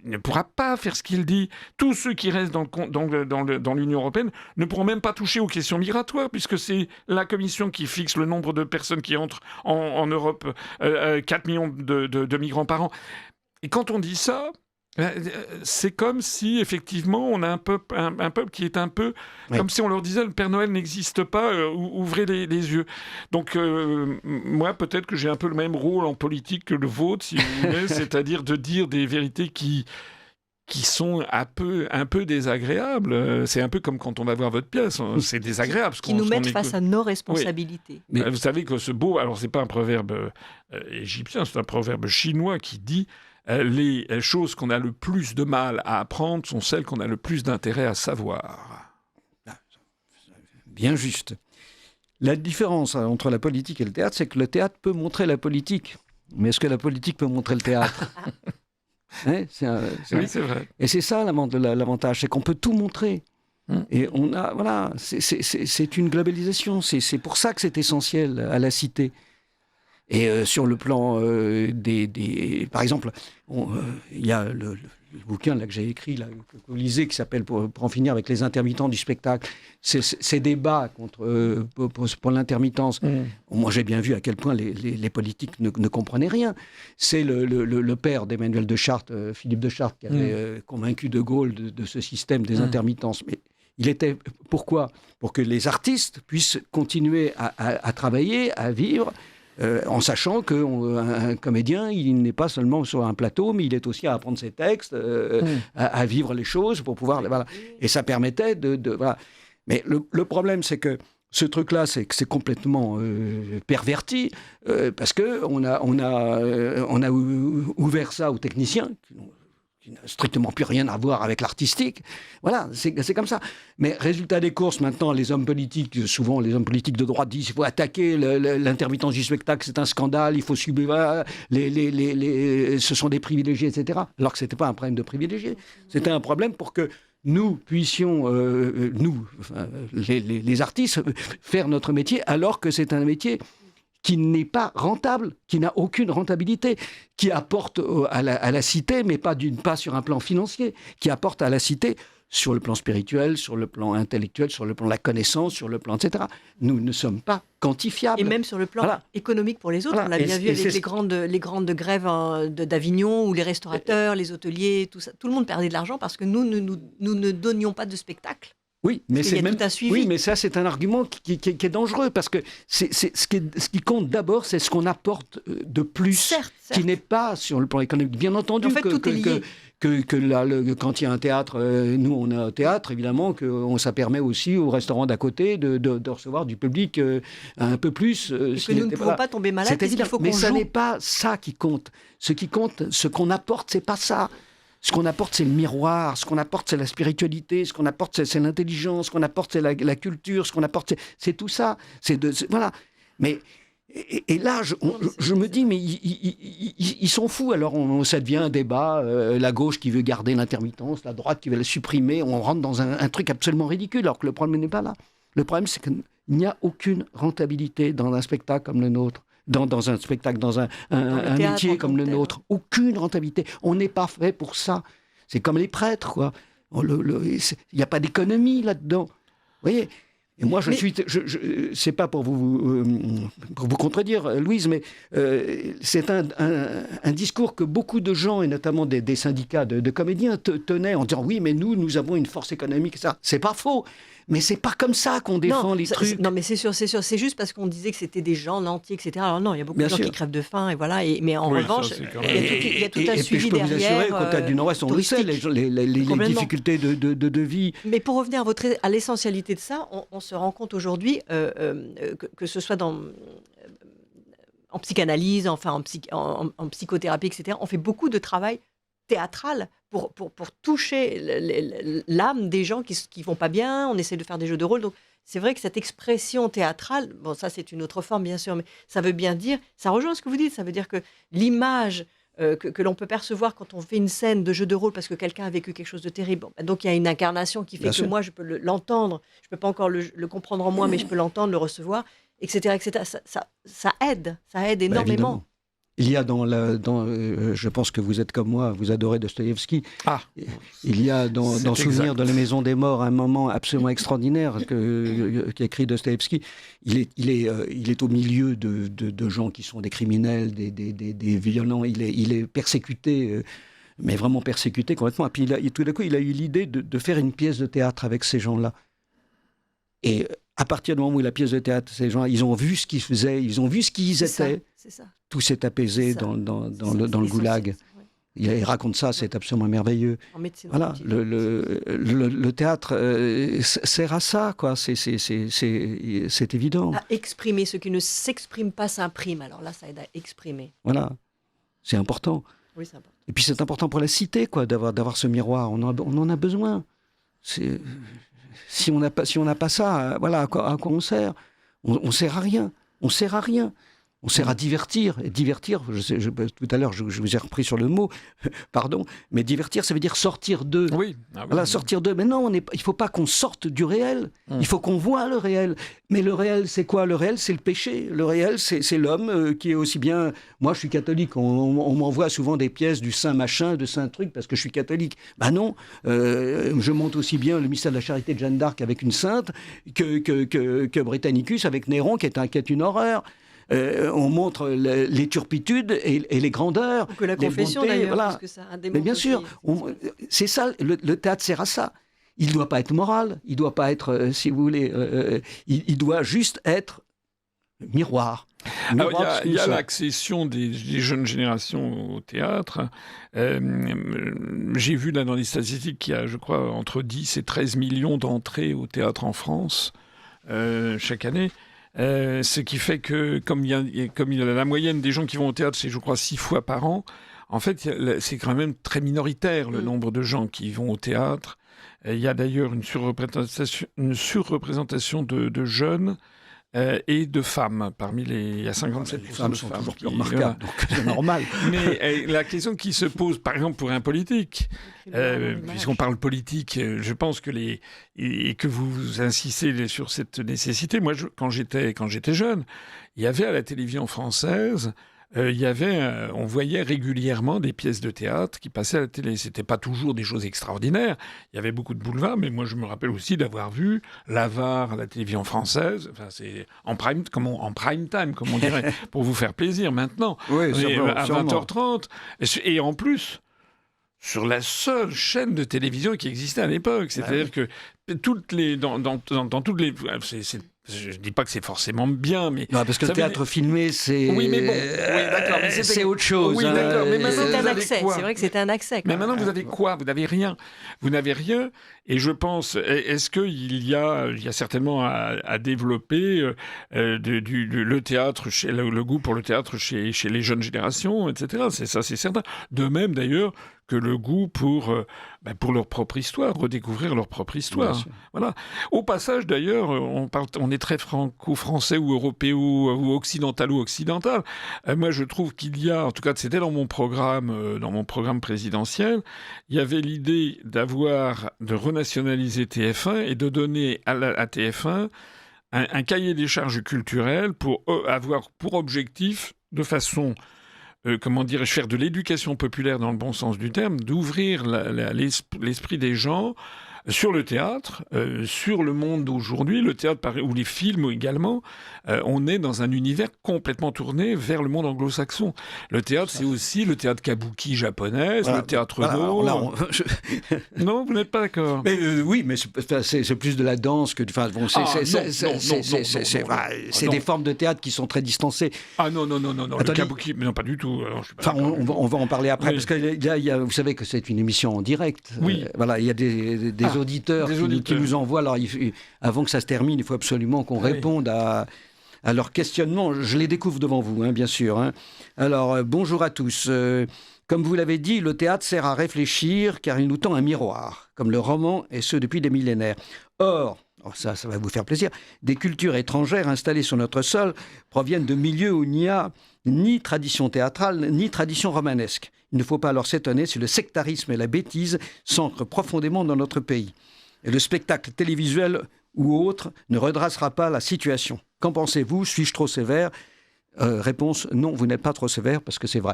ne pourra pas faire ce qu'il dit. Tous ceux qui restent dans l'Union européenne ne pourront même pas toucher aux questions migratoires, puisque c'est la Commission qui fixe le nombre de personnes qui entrent en Europe, 4 millions de migrants par an. Et quand on dit ça, c'est comme si, effectivement, on a un peuple qui est un peu... Oui. Comme si on leur disait, le Père Noël n'existe pas, ouvrez les yeux. Donc, moi, peut-être que j'ai un peu le même rôle en politique que le vôtre, si vous voulez, c'est-à-dire de dire des vérités qui qui sont un peu désagréables. C'est un peu comme quand on va voir votre pièce, c'est désagréable. Qui nous mettent face à nos responsabilités. Oui. Mais vous savez que alors c'est pas un proverbe égyptien, c'est un proverbe chinois qui dit les choses qu'on a le plus de mal à apprendre sont celles qu'on a le plus d'intérêt à savoir. Bien juste. La différence entre la politique et le théâtre, c'est que le théâtre peut montrer la politique. Mais est-ce que la politique peut montrer le théâtre? Oui, c'est vrai. Et c'est ça l'avantage, c'est qu'on peut tout montrer. Et c'est une globalisation. C'est pour ça que c'est essentiel à la cité. Et sur le plan par exemple, il y a le bouquin là, que j'ai écrit, là, que vous lisez, qui s'appelle pour en finir avec les intermittents du spectacle. Ces débats pour l'intermittence. Moi, j'ai bien vu à quel point les politiques ne comprenaient rien. C'est le père d'Emmanuel de Chartres, Philippe de Chartres, qui avait convaincu De Gaulle de ce système des intermittences. Mais il était... Pourquoi ? Pour que les artistes puissent continuer à travailler, à vivre, en sachant qu'un comédien, il n'est pas seulement sur un plateau, mais il est aussi à apprendre ses textes, à vivre les choses pour pouvoir... Voilà. Et ça permettait voilà. Mais le problème, c'est que ce truc-là, c'est complètement perverti, parce qu'on a ouvert ça aux techniciens, qui n'a strictement plus rien à voir avec l'artistique. Voilà, c'est comme ça. Mais résultat des courses, maintenant, les hommes politiques, souvent les hommes politiques de droite disent qu'il faut attaquer l'intermittence du spectacle, c'est un scandale, il faut subir, ce sont des privilégiés, etc. Alors que ce n'était pas un problème de privilégiés. C'était un problème pour que nous puissions, les artistes, faire notre métier, alors que c'est un métier qui n'est pas rentable, qui n'a aucune rentabilité, qui apporte à la cité, mais pas sur un plan financier, qui apporte à la cité sur le plan spirituel, sur le plan intellectuel, sur le plan de la connaissance, sur le plan, etc. Nous ne sommes pas quantifiables. Et même sur le plan économique pour les autres. Voilà. On l'a bien vu avec les grandes grèves d'Avignon, où les restaurateurs, les hôteliers, tout ça, tout le monde perdait de l'argent parce que nous ne donnions pas de spectacle. Oui, mais ça, c'est un argument qui est dangereux, parce que ce qui compte d'abord, c'est ce qu'on apporte de plus, certes. Qui n'est pas sur le plan économique. Bien entendu, en fait, tout est lié. Quand il y a un théâtre, nous on a un théâtre, évidemment, ça permet aussi au restaurant d'à côté de recevoir du public un peu plus. Et que nous ne pouvons pas tomber malades, parce qu'il faut qu'on mais joue. Ça n'est pas ça qui compte. Ce qui compte, ce qu'on apporte, c'est pas ça. Ce qu'on apporte, c'est le miroir. Ce qu'on apporte, c'est la spiritualité. Ce qu'on apporte, c'est l'intelligence. Ce qu'on apporte, c'est la culture. Ce qu'on apporte, c'est tout ça. Voilà. Mais et là, je me dis, mais ils sont fous. Alors, ça devient un débat. La gauche qui veut garder l'intermittence, la droite qui veut la supprimer. On rentre dans un truc absolument ridicule, alors que le problème n'est pas là. Le problème, c'est qu'il n'y a aucune rentabilité dans un spectacle comme le nôtre. Dans un spectacle, dans un métier comme le nôtre. Aucune rentabilité. On n'est pas fait pour ça. C'est comme les prêtres, quoi. Il n'y a pas d'économie là-dedans. Vous voyez ? Et moi, c'est pas pour vous contredire, Louise, mais c'est un discours que beaucoup de gens, et notamment des syndicats de comédiens, tenaient en disant « Oui, mais nous avons une force économique. » Ça, c'est pas faux. Mais c'est pas comme ça qu'on défend les trucs. Non, mais c'est sûr. C'est juste parce qu'on disait que c'était des gens nantis, etc. Alors non, il y a beaucoup de gens qui crèvent de faim, et voilà. Mais en revanche, il y a tout un suivi derrière. Et puis je peux vous assurer qu'au Théâtre du Nord-Ouest, on le sait, les difficultés de vie. Mais pour revenir à l'essentialité de ça, on se rend compte aujourd'hui que ce soit en psychanalyse, enfin en psychothérapie, etc. On fait beaucoup de travail théâtral pour toucher l'âme des gens qui vont pas bien. On essaie de faire des jeux de rôle. Donc, c'est vrai que cette expression théâtrale, bon, ça, c'est une autre forme, bien sûr, mais ça veut bien dire, ça rejoint ce que vous dites, ça veut dire que l'image que l'on peut percevoir quand on fait une scène de jeu de rôle parce que quelqu'un a vécu quelque chose de terrible. Bon, donc, il y a une incarnation qui fait que moi, je peux l'entendre. Je peux pas encore le comprendre en moi, mais je peux l'entendre, le recevoir, etc., etc. Ça aide énormément. Il y a je pense que vous êtes comme moi, vous adorez Dostoïevski. Il y a dans Souvenir de la Maison des Morts un moment absolument extraordinaire qu'a écrit Dostoïevski. Il est au milieu de gens qui sont des criminels, des violents. Il est persécuté, mais vraiment persécuté complètement. Et puis tout d'un coup, il a eu l'idée de faire une pièce de théâtre avec ces gens-là. Et à partir du moment où la pièce de théâtre, ces gens, ils ont vu ce qu'ils faisaient, ils ont vu ce qu'ils étaient. C'est ça. Tout s'est apaisé dans le goulag. Il raconte ça, c'est absolument merveilleux. En médecine. Voilà, le théâtre sert à ça, quoi. C'est évident. À exprimer. Ce qui ne s'exprime pas s'imprime. Alors là, ça aide à exprimer. Voilà, c'est important. Oui, c'est important. Et puis c'est important pour la cité, quoi, d'avoir ce miroir. On en a besoin. Si on n'a pas ça, voilà, à quoi on sert. On sert à rien. On sert à rien. On sert à divertir. Et divertir, tout à l'heure, je vous ai repris sur le mot, pardon, mais divertir, ça veut dire sortir d'eux. Oui. Voilà, sortir d'eux. Mais non, il ne faut pas qu'on sorte du réel. Il faut qu'on voit le réel. Mais le réel, c'est quoi? Le réel, c'est le péché. Le réel, c'est l'homme qui est aussi bien... Moi, je suis catholique. On m'envoie souvent des pièces du saint machin, de saint truc, parce que je suis catholique. Ben non, je monte aussi bien le mystère de la charité de Jeanne d'Arc avec une sainte que Britannicus avec Néron, qui est une horreur. On montre les turpitudes et les grandeurs. Ou que la confession, d'ailleurs, voilà. parce que ça a un démon. Mais bien sûr, c'est ça, le théâtre sert à ça. Il ne doit pas être moral, il ne doit pas être, si vous voulez, il doit juste être miroir. Alors, il y a l'accession des jeunes générations au théâtre. J'ai vu là dans les statistiques qu'il y a, je crois, entre 10 et 13 millions d'entrées au théâtre en France chaque année. Ce qui fait que, comme il y a la moyenne des gens qui vont au théâtre, c'est, je crois, 6 fois par an, en fait, c'est quand même très minoritaire, le nombre de gens qui vont au théâtre. Il y a d'ailleurs une surreprésentation de jeunes et de femmes. Il y a 57% les femmes de sont femmes. toujours plus remarquables, donc c'est normal. Mais la question qui se pose, par exemple, pour un politique, puisqu'on parle politique, je pense que et que vous insistez sur cette nécessité. Moi, quand j'étais jeune, il y avait à la télévision française, on voyait régulièrement des pièces de théâtre qui passaient à la télé. C'était pas toujours des choses extraordinaires. Il y avait beaucoup de boulevards, mais moi je me rappelle aussi d'avoir vu l'Avare à la télévision française. Enfin, c'est en prime time, comme on dirait, pour vous faire plaisir maintenant. Oui, à 20h30. Et en plus, sur la seule chaîne de télévision qui existait à l'époque. C'est-à-dire que dans toutes les... Je ne dis pas que c'est forcément bien, mais... Non, parce que le théâtre filmé, c'est... Oui, mais bon, d'accord, mais c'est autre chose. Oui, d'accord, mais maintenant, c'est un vous avez accès. quoi? C'est vrai que c'est un accès. Mais maintenant, vous avez quoi? Vous n'avez rien. Vous n'avez rien. Et je pense, est-ce qu'il y a certainement à développer le théâtre, le goût pour le théâtre chez les jeunes générations, etc. C'est certain. De même, d'ailleurs, que le goût pour leur propre histoire, redécouvrir leur propre histoire. Voilà. Au passage, d'ailleurs, on est très franco-français ou européen ou occidental. Moi, je trouve qu'il y a, en tout cas, c'était dans mon programme présidentiel, il y avait l'idée de renationaliser TF1 et de donner à TF1 un cahier des charges culturelles pour avoir pour objectif, de façon faire de l'éducation populaire dans le bon sens du terme, d'ouvrir l'esprit des gens sur le théâtre, sur le monde d'aujourd'hui, le théâtre ou les films également. On est dans un univers complètement tourné vers le monde anglo-saxon. Le théâtre, c'est aussi le théâtre kabuki japonaise, le théâtre no. Non, vous n'êtes pas d'accord? Oui, mais c'est plus de la danse que... c'est des formes de théâtre qui sont très distancées. Ah non, le kabuki, mais non, pas du tout. Alors, je suis pas on va en parler après, parce que vous savez que c'est une émission en direct. Oui. Il y a des auditeurs qui nous envoient. Alors, avant que ça se termine, il faut absolument qu'on réponde à leurs questionnements. Je les découvre devant vous, bien sûr. Alors, bonjour à tous. Comme vous l'avez dit, le théâtre sert à réfléchir car il nous tend un miroir, comme le roman et ce depuis des millénaires. Or, ça va vous faire plaisir, des cultures étrangères installées sur notre sol proviennent de milieux où il n'y a ni tradition théâtrale, ni tradition romanesque. Il ne faut pas alors s'étonner si le sectarisme et la bêtise s'ancrent profondément dans notre pays. Et le spectacle télévisuel ou autre ne redressera pas la situation. Qu'en pensez-vous? Suis-je trop sévère? Réponse, non, vous n'êtes pas trop sévère, parce que c'est vrai.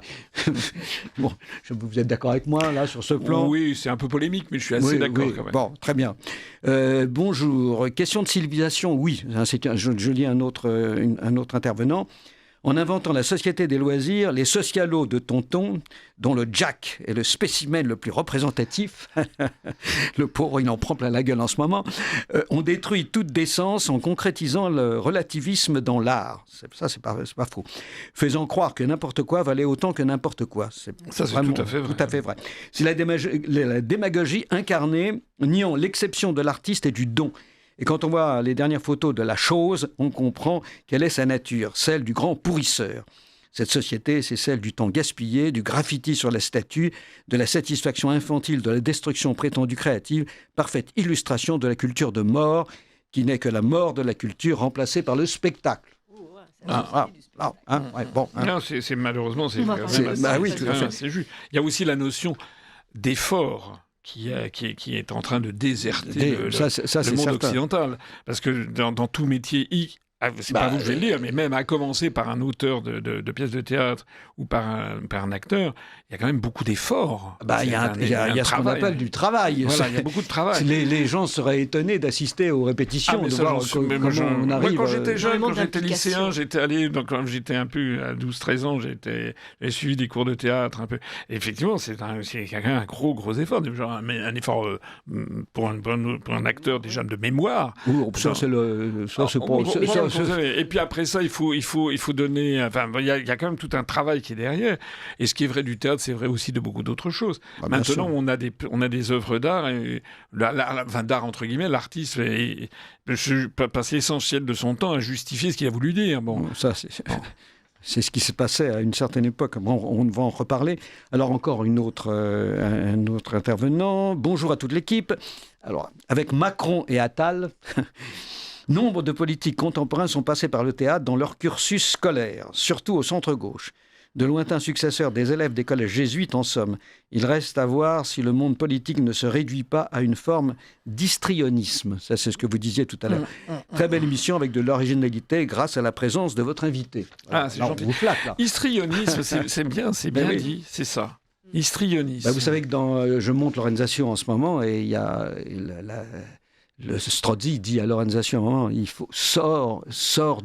Bon, vous êtes d'accord avec moi, là, sur ce plan? Oui, c'est un peu polémique, mais je suis assez d'accord quand même. Bon, très bien. Bonjour. Question de civilisation, oui. Je lis un autre intervenant. En inventant la société des loisirs, les socialos de Tonton, dont le Jack est le spécimen le plus représentatif, le pauvre, il en prend plein la gueule en ce moment, ont détruit toute décence en concrétisant le relativisme dans l'art. Ça, c'est pas faux. Faisant croire que n'importe quoi valait autant que n'importe quoi. C'est tout à fait vrai. C'est la démagogie incarnée, niant l'exception de l'artiste et du don. Et quand on voit les dernières photos de la chose, on comprend quelle est sa nature, celle du grand pourrisseur. Cette société, c'est celle du temps gaspillé, du graffiti sur la statue, de la satisfaction infantile, de la destruction prétendue créative, parfaite illustration de la culture de mort, qui n'est que la mort de la culture remplacée par le spectacle. Non, c'est malheureusement, c'est juste. Il y a aussi la notion d'effort qui est en train de déserter le monde occidental. Parce que dans tout métier, c'est pas vous que je vais le dire, mais même à commencer par un auteur de pièces de théâtre ou par un acteur, il y a quand même beaucoup d'efforts. Il y a ce qu'on appelle du travail. Voilà, il y a beaucoup de travail. Les gens seraient étonnés d'assister aux répétitions, de voir comment on arrive. Moi, quand j'étais jeune, quand j'étais lycéen, j'étais allé, donc quand j'étais un peu à 12-13 ans, j'ai suivi des cours de théâtre un peu. Et effectivement, c'est quand même un gros effort, genre un effort pour un acteur déjà de mémoire. Et puis après ça, il faut donner. Enfin, il y a quand même tout un travail qui est derrière. Et ce qui est vrai du théâtre, c'est vrai aussi de beaucoup d'autres choses. Maintenant, on a des œuvres d'art, d'art entre guillemets. L'artiste passe l'essentiel de son temps à justifier ce qu'il a voulu dire. C'est ce qui s'est passé à une certaine époque. On va en reparler. Alors encore un autre intervenant. Bonjour à toute l'équipe. Alors, avec Macron et Attal... Nombre de politiques contemporains sont passés par le théâtre dans leur cursus scolaire, surtout au centre-gauche. De lointains successeurs des élèves des collèges jésuites, en somme. Il reste à voir si le monde politique ne se réduit pas à une forme d'histrionisme. Ça, c'est ce que vous disiez tout à l'heure. Très belle émission avec de l'originalité grâce à la présence de votre invité. C'est gentil. Vous flatte, là. Histrionisme, c'est bien dit, c'est ça. Histrionisme. Vous savez que je monte l'organisation en ce moment et il y a... Le Strozzi dit à l'organisation, il faut sors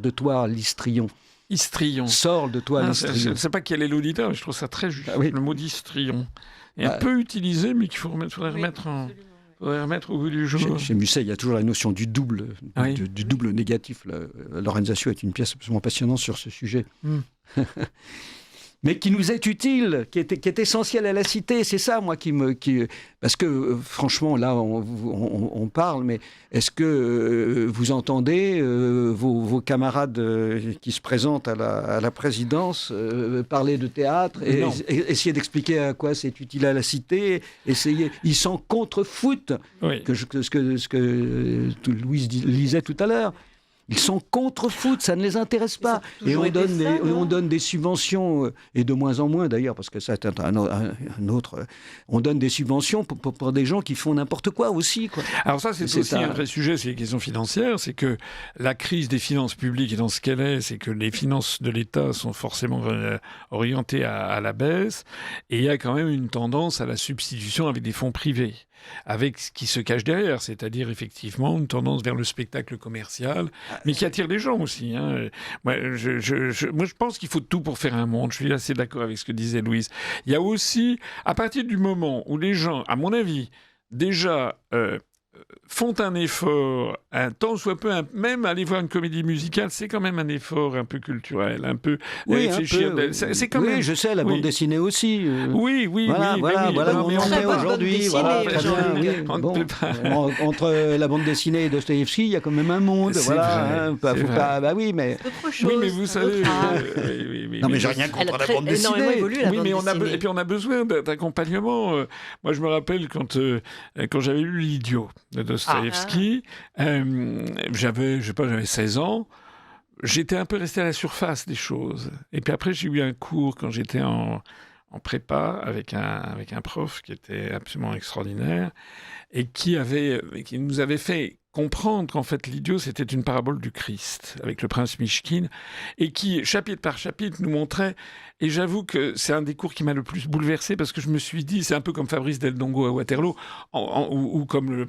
de toi l'histrion. Histrion. Sors de toi l'histrion. Je ne sais pas quel est l'auditeur, mais je trouve ça très juste. Le mot d'histrion est un peu utilisé, mais qu'il faudrait remettre au goût du jour. Chez Musset, il y a toujours la notion du double, du double négatif. L'organisation est une pièce absolument passionnante sur ce sujet. Mais qui nous est utile, qui est essentiel à la cité. C'est ça, moi, parce que, franchement, là, on parle, mais est-ce que vous entendez vos camarades qui se présentent à la présidence parler de théâtre et essayer d'expliquer à quoi c'est utile à la cité, ils s'en contrefoutent, ce que Louise lisait tout à l'heure. Ils sont contre-foot, ça ne les intéresse pas. Et on donne des subventions, et de moins en moins d'ailleurs, parce que ça c'est un autre... On donne des subventions pour des gens qui font n'importe quoi aussi. Alors ça, c'est aussi un vrai sujet, c'est les questions financières. C'est que la crise des finances publiques est dans ce qu'elle est, c'est que les finances de l'État sont forcément orientées à la baisse. Et il y a quand même une tendance à la substitution avec des fonds privés, avec ce qui se cache derrière, c'est-à-dire effectivement une tendance vers le spectacle commercial, mais qui attire les gens aussi. Moi, je pense qu'il faut tout pour faire un monde. Je suis assez d'accord avec ce que disait Louise. Il y a aussi, à partir du moment où les gens, à mon avis, déjà font un effort, un tant soit peu, même aller voir une comédie musicale, c'est quand même un effort un peu culturel, un peu réfléchir. C'est quand même... je sais, la bande dessinée aussi. Oui. Voilà où on en est aujourd'hui. Entre la bande dessinée et Dostoïevski, il y a quand même un monde. Mais vous savez... Non, mais j'ai rien contre la bande dessinée. Et puis on a besoin d'accompagnement. Moi, je me rappelle quand j'avais lu L'Idiot de Dostoïevski, j'avais 16 ans, j'étais un peu resté à la surface des choses. Et puis après, j'ai eu un cours quand j'étais en prépa avec un prof qui était absolument extraordinaire et qui nous avait fait comprendre qu'en fait l'idiot c'était une parabole du Christ avec le prince Mishkin et qui chapitre par chapitre nous montrait, et j'avoue que c'est un des cours qui m'a le plus bouleversé parce que je me suis dit, c'est un peu comme Fabrice Del Dongo à Waterloo ou comme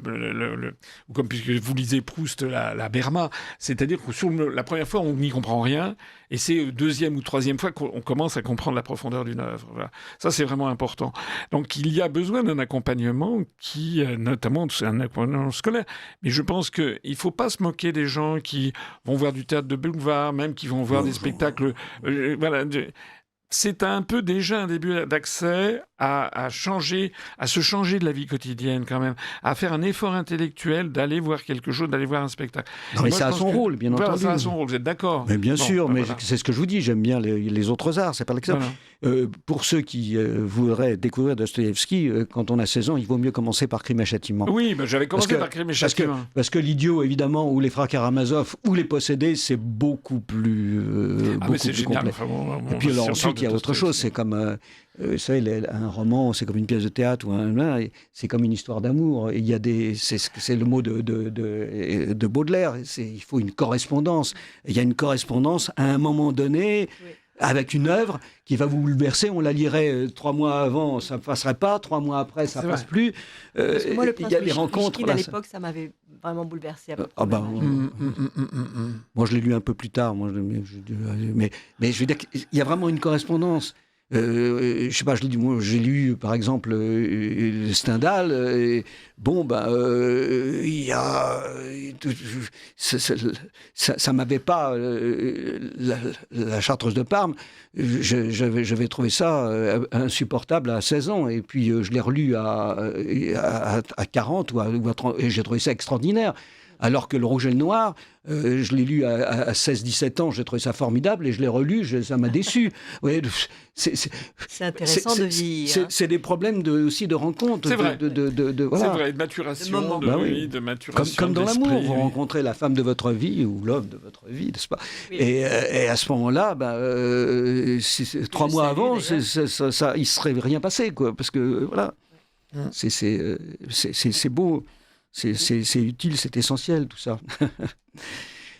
ou comme puisque vous lisez Proust la Berma, c'est-à-dire que sur la première fois on n'y comprend rien et c'est deuxième ou troisième fois qu'on commence à comprendre la profondeur d'une œuvre. Voilà. Ça c'est vraiment important. Donc il y a besoin d'un accompagnement qui notamment c'est un accompagnement scolaire, mais je pense qu'il ne faut pas se moquer des gens qui vont voir du théâtre de boulevard, même qui vont voir des spectacles. Voilà. C'est un peu déjà un début d'accès à se changer de la vie quotidienne quand même, à faire un effort intellectuel, d'aller voir quelque chose, d'aller voir un spectacle. Non, mais ça a son rôle, bien entendu. Ça a son rôle, vous êtes d'accord ? Mais bien sûr, mais voilà. C'est ce que je vous dis, j'aime bien les autres arts, c'est pas l'exemple. Voilà. Pour ceux qui voudraient découvrir Dostoïevski, quand on a 16 ans, il vaut mieux commencer par Crime et Châtiment. Oui, j'avais commencé par Crime et Châtiment. Parce que l'idiot, évidemment, ou les frères Karamazov, ou les possédés, c'est beaucoup plus mais c'est plus génial. complet. Enfin, et puis alors, ensuite, il y a autre chose, c'est comme... vous savez, un roman, c'est comme une pièce de théâtre, c'est comme une histoire d'amour. Il y a c'est le mot de Baudelaire. Il faut une correspondance. Il y a une correspondance à un moment donné, avec une œuvre qui va vous bouleverser. On la lirait 3 mois avant, ça ne passerait pas. 3 mois après, ça ne passe plus. Parce que moi, le prince il y a les rencontres. Mishkin, à l'époque, ça m'avait vraiment bouleversé. Moi, je l'ai lu un peu plus tard. Mais je veux dire qu'il y a vraiment une correspondance. Je sais pas, j'ai lu par exemple Stendhal. Il y a ça m'avait pas la Chartreuse de Parme. J'avais trouvé ça insupportable à 16 ans et puis je l'ai relu à 40 ou à 30 et j'ai trouvé ça extraordinaire. Alors que Le Rouge et le Noir, je l'ai lu à 16-17 ans, j'ai trouvé ça formidable et je l'ai relu, ça m'a déçu. Ouais, c'est intéressant de vivre. C'est des problèmes aussi de rencontre. C'est vrai, voilà. C'est vrai, de maturation, de maturation. Comme dans l'amour, vous rencontrez la femme de votre vie ou l'homme de votre vie, n'est-ce pas ? Et à ce moment-là, 3 mois avant, il ne serait rien passé, quoi, parce que voilà, c'est beau. C'est utile, c'est essentiel, tout ça.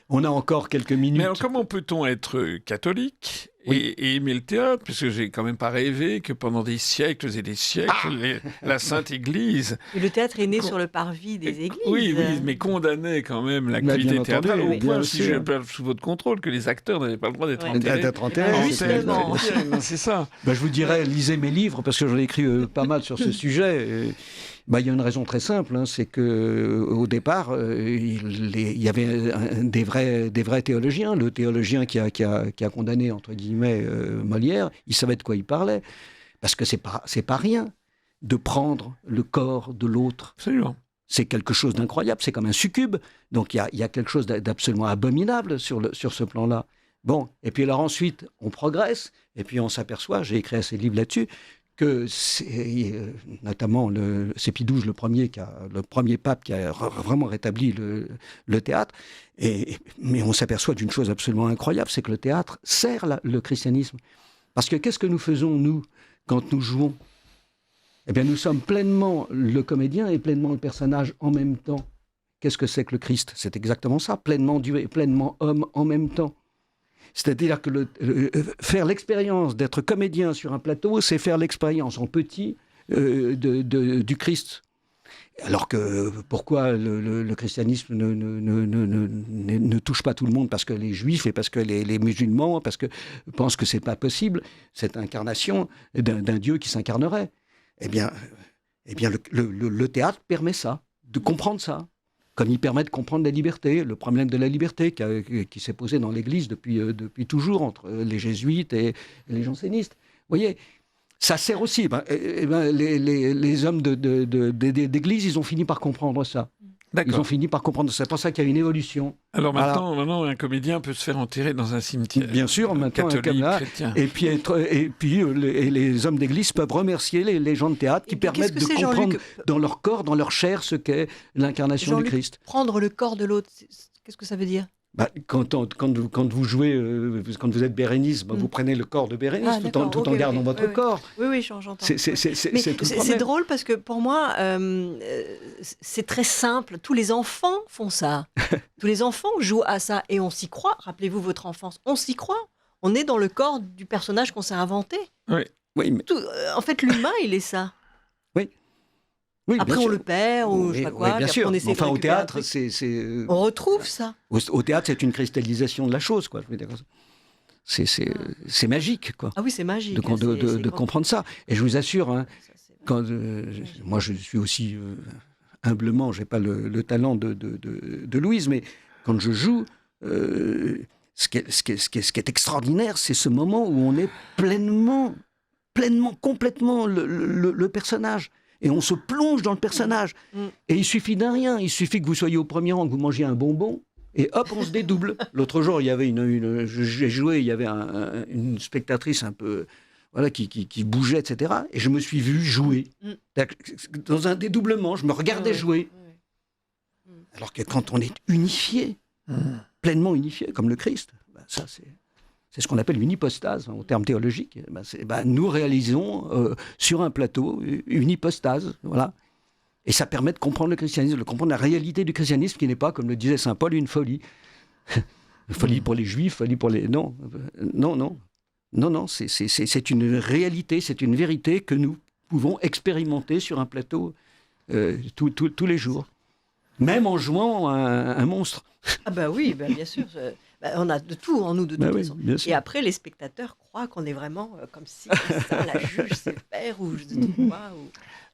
On a encore quelques minutes. Mais alors, comment peut-on être catholique et aimer le théâtre ? Parce que j'ai quand même pas rêvé que pendant des siècles et des siècles, la Sainte Église... Et le théâtre est né sur le parvis des églises. Oui, mais condamnait quand même l'activité théâtrale, au point, si je parle sous votre contrôle, que les acteurs n'avaient pas le droit d'être enterrés. Justement. C'est ça. Je vous dirais, lisez mes livres, parce que j'en ai écrit pas mal sur ce sujet. Il y a une raison très simple, c'est qu'au départ, il y avait des vrais théologiens. Le théologien qui a condamné, entre guillemets, Molière, il savait de quoi il parlait. Parce que c'est pas rien de prendre le corps de l'autre. Absolument. C'est quelque chose d'incroyable, c'est comme un succube. Donc il y a quelque chose d'absolument abominable sur ce plan-là. Bon, et puis alors ensuite, on progresse, et puis on s'aperçoit, j'ai écrit assez de livres là-dessus, que notamment c'est Pie XII le premier pape qui a vraiment rétabli le théâtre. Mais on s'aperçoit d'une chose absolument incroyable, c'est que le théâtre sert le christianisme. Parce que qu'est-ce que nous faisons, nous, quand nous jouons ? Eh bien, nous sommes pleinement le comédien et pleinement le personnage en même temps. Qu'est-ce que c'est que le Christ ? C'est exactement ça, pleinement Dieu et pleinement homme en même temps. C'est-à-dire que faire l'expérience d'être comédien sur un plateau, c'est faire l'expérience en petit du Christ. Alors que pourquoi le christianisme ne touche pas tout le monde ? Parce que les juifs et parce que les musulmans pensent que c'est pas possible, cette incarnation d'un Dieu qui s'incarnerait. Eh bien le théâtre permet ça, de comprendre ça. Comme il permet de comprendre la liberté, le problème de la liberté qui s'est posé dans l'Église depuis toujours entre les jésuites et les jansénistes. Vous voyez, ça sert aussi. Les hommes d'Église, ils ont fini par comprendre ça. D'accord. Ils ont fini par comprendre ça. C'est pour ça qu'il y a une évolution. Alors maintenant, un comédien peut se faire enterrer dans un cimetière. Bien sûr, maintenant, catholique, là, chrétien. Et puis les hommes d'église peuvent remercier les gens de théâtre qui permettent de comprendre dans leur corps, dans leur chair, ce qu'est l'incarnation du Christ. Prendre le corps de l'autre, qu'est-ce que ça veut dire ? Quand vous jouez, quand vous êtes Bérénice, vous prenez le corps de Bérénice tout en gardant votre corps. Oui, j'entends. C'est tout le problème. C'est drôle parce que pour moi, c'est très simple. Tous les enfants font ça. Tous les enfants jouent à ça et on s'y croit. Rappelez-vous votre enfance, on s'y croit. On est dans le corps du personnage qu'on s'est inventé. Oui, mais... En fait, l'humain, il est ça. Oui, après, on le perd, ou je sais pas quoi. Oui, bien sûr. On essaie Enfin, de au théâtre, on retrouve ça. Au théâtre, c'est une cristallisation de la chose, quoi. Je veux dire, c'est magique, quoi. Ah oui, c'est magique. De comprendre ça. Et je vous assure, hein, moi, je suis aussi humblement, j'ai pas le talent de Louise, mais quand je joue, ce qui est extraordinaire, c'est ce moment où on est pleinement, complètement le personnage. Et on se plonge dans le personnage. Et il suffit d'un rien. Il suffit que vous soyez au premier rang, que vous mangiez un bonbon, et hop, on se dédouble. L'autre jour, il y avait j'ai joué, il y avait une spectatrice un peu, voilà, qui bougeait, etc. Et je me suis vu jouer. Dans un dédoublement, je me regardais jouer. Alors que quand on est unifié, pleinement unifié, comme le Christ, ça c'est ce qu'on appelle une hypostase, en termes théologiques. Nous réalisons sur un plateau une hypostase, voilà. Et ça permet de comprendre le christianisme, de comprendre la réalité du christianisme, qui n'est pas, comme le disait saint Paul, une folie. Une folie pour les juifs, folie pour les... Non, c'est une réalité, c'est une vérité que nous pouvons expérimenter sur un plateau tous les jours. Même en jouant un monstre. Ah oui, bien sûr. On a de tout en nous, de toute façon. Et après, les spectateurs croient qu'on est vraiment comme si ça, la juge sévère ou je ne sais quoi.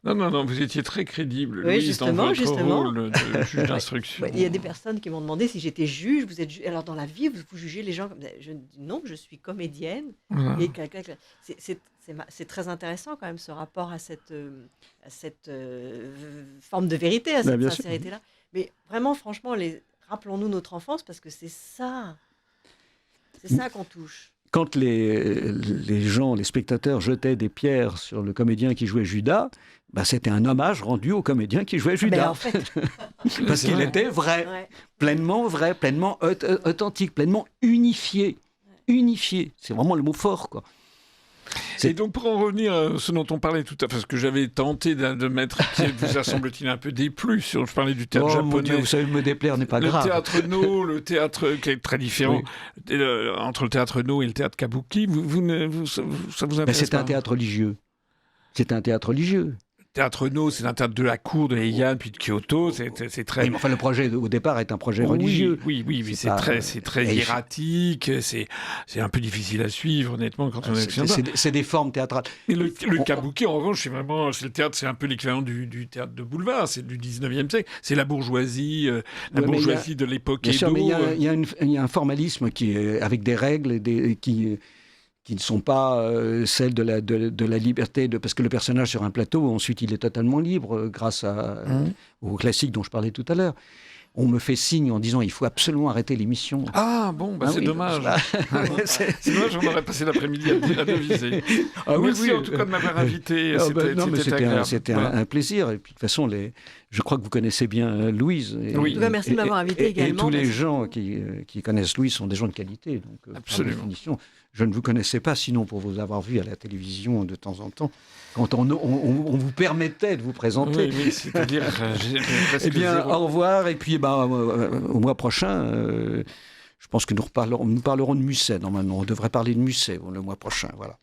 Non, vous étiez très crédible. Oui, Louise, justement. rôle de juge d'instruction. Il y a des personnes qui m'ont demandé si j'étais juge. Vous êtes alors dans la vie, vous jugez les gens comme... Je dis non, je suis comédienne. Voilà. Et c'est très intéressant quand même ce rapport à cette forme de vérité, à cette sincérité-là. Mais vraiment, franchement, rappelons-nous notre enfance parce que c'est ça qu'on touche. Quand les gens, les spectateurs jetaient des pierres sur le comédien qui jouait Judas, c'était un hommage rendu au comédien qui jouait Judas. En fait... Parce qu'il était vrai, pleinement authentique, pleinement unifié. Unifié, c'est vraiment le mot fort, quoi. Et donc, pour en revenir à ce dont on parlait tout à l'heure, parce que j'avais tenté de mettre, qui vous a semble-t-il un peu déplu, je parlais du théâtre japonais. Mon Dieu, vous savez, me déplaire n'est pas grave. Le théâtre No, le théâtre qui est très différent entre le théâtre No et le théâtre Kabuki, ça vous intéresse c'est un théâtre religieux. C'est un théâtre religieux. Théâtre No, c'est un théâtre de la cour de Heian puis de Kyoto, c'est très... Oui, mais enfin, le projet au départ est un projet religieux. Oui, c'est très hiératique, c'est un peu difficile à suivre, honnêtement, quand on est c'est des formes théâtrales. Et le kabuki, en revanche, c'est le théâtre, c'est un peu l'équivalent du théâtre de boulevard, c'est du 19e siècle, c'est la bourgeoisie, de l'époque Edo. Bien sûr, mais il y a un formalisme qui est avec des règles qui ne sont pas celles de la liberté, parce que le personnage sur un plateau, ensuite il est totalement libre grâce au classique dont je parlais tout à l'heure. On me fait signe en disant il faut absolument arrêter l'émission. Ah bon, c'est dommage. C'est dommage, on aurait passé l'après-midi à deviser. Merci en tout cas de m'avoir invité. C'était un plaisir. Et puis de toute façon, je crois que vous connaissez bien Louise. En tout cas, merci de m'avoir invité également. Et tous les gens qui connaissent Louise sont des gens de qualité. Donc, absolument. Par définition, je ne vous connaissais pas, sinon pour vous avoir vu à la télévision de temps en temps, quand on vous permettait de vous présenter. Oui, c'est-à-dire... Eh bien, au revoir, et puis au mois prochain, je pense que nous parlerons de Musset, normalement. On devrait parler de Musset le mois prochain, voilà.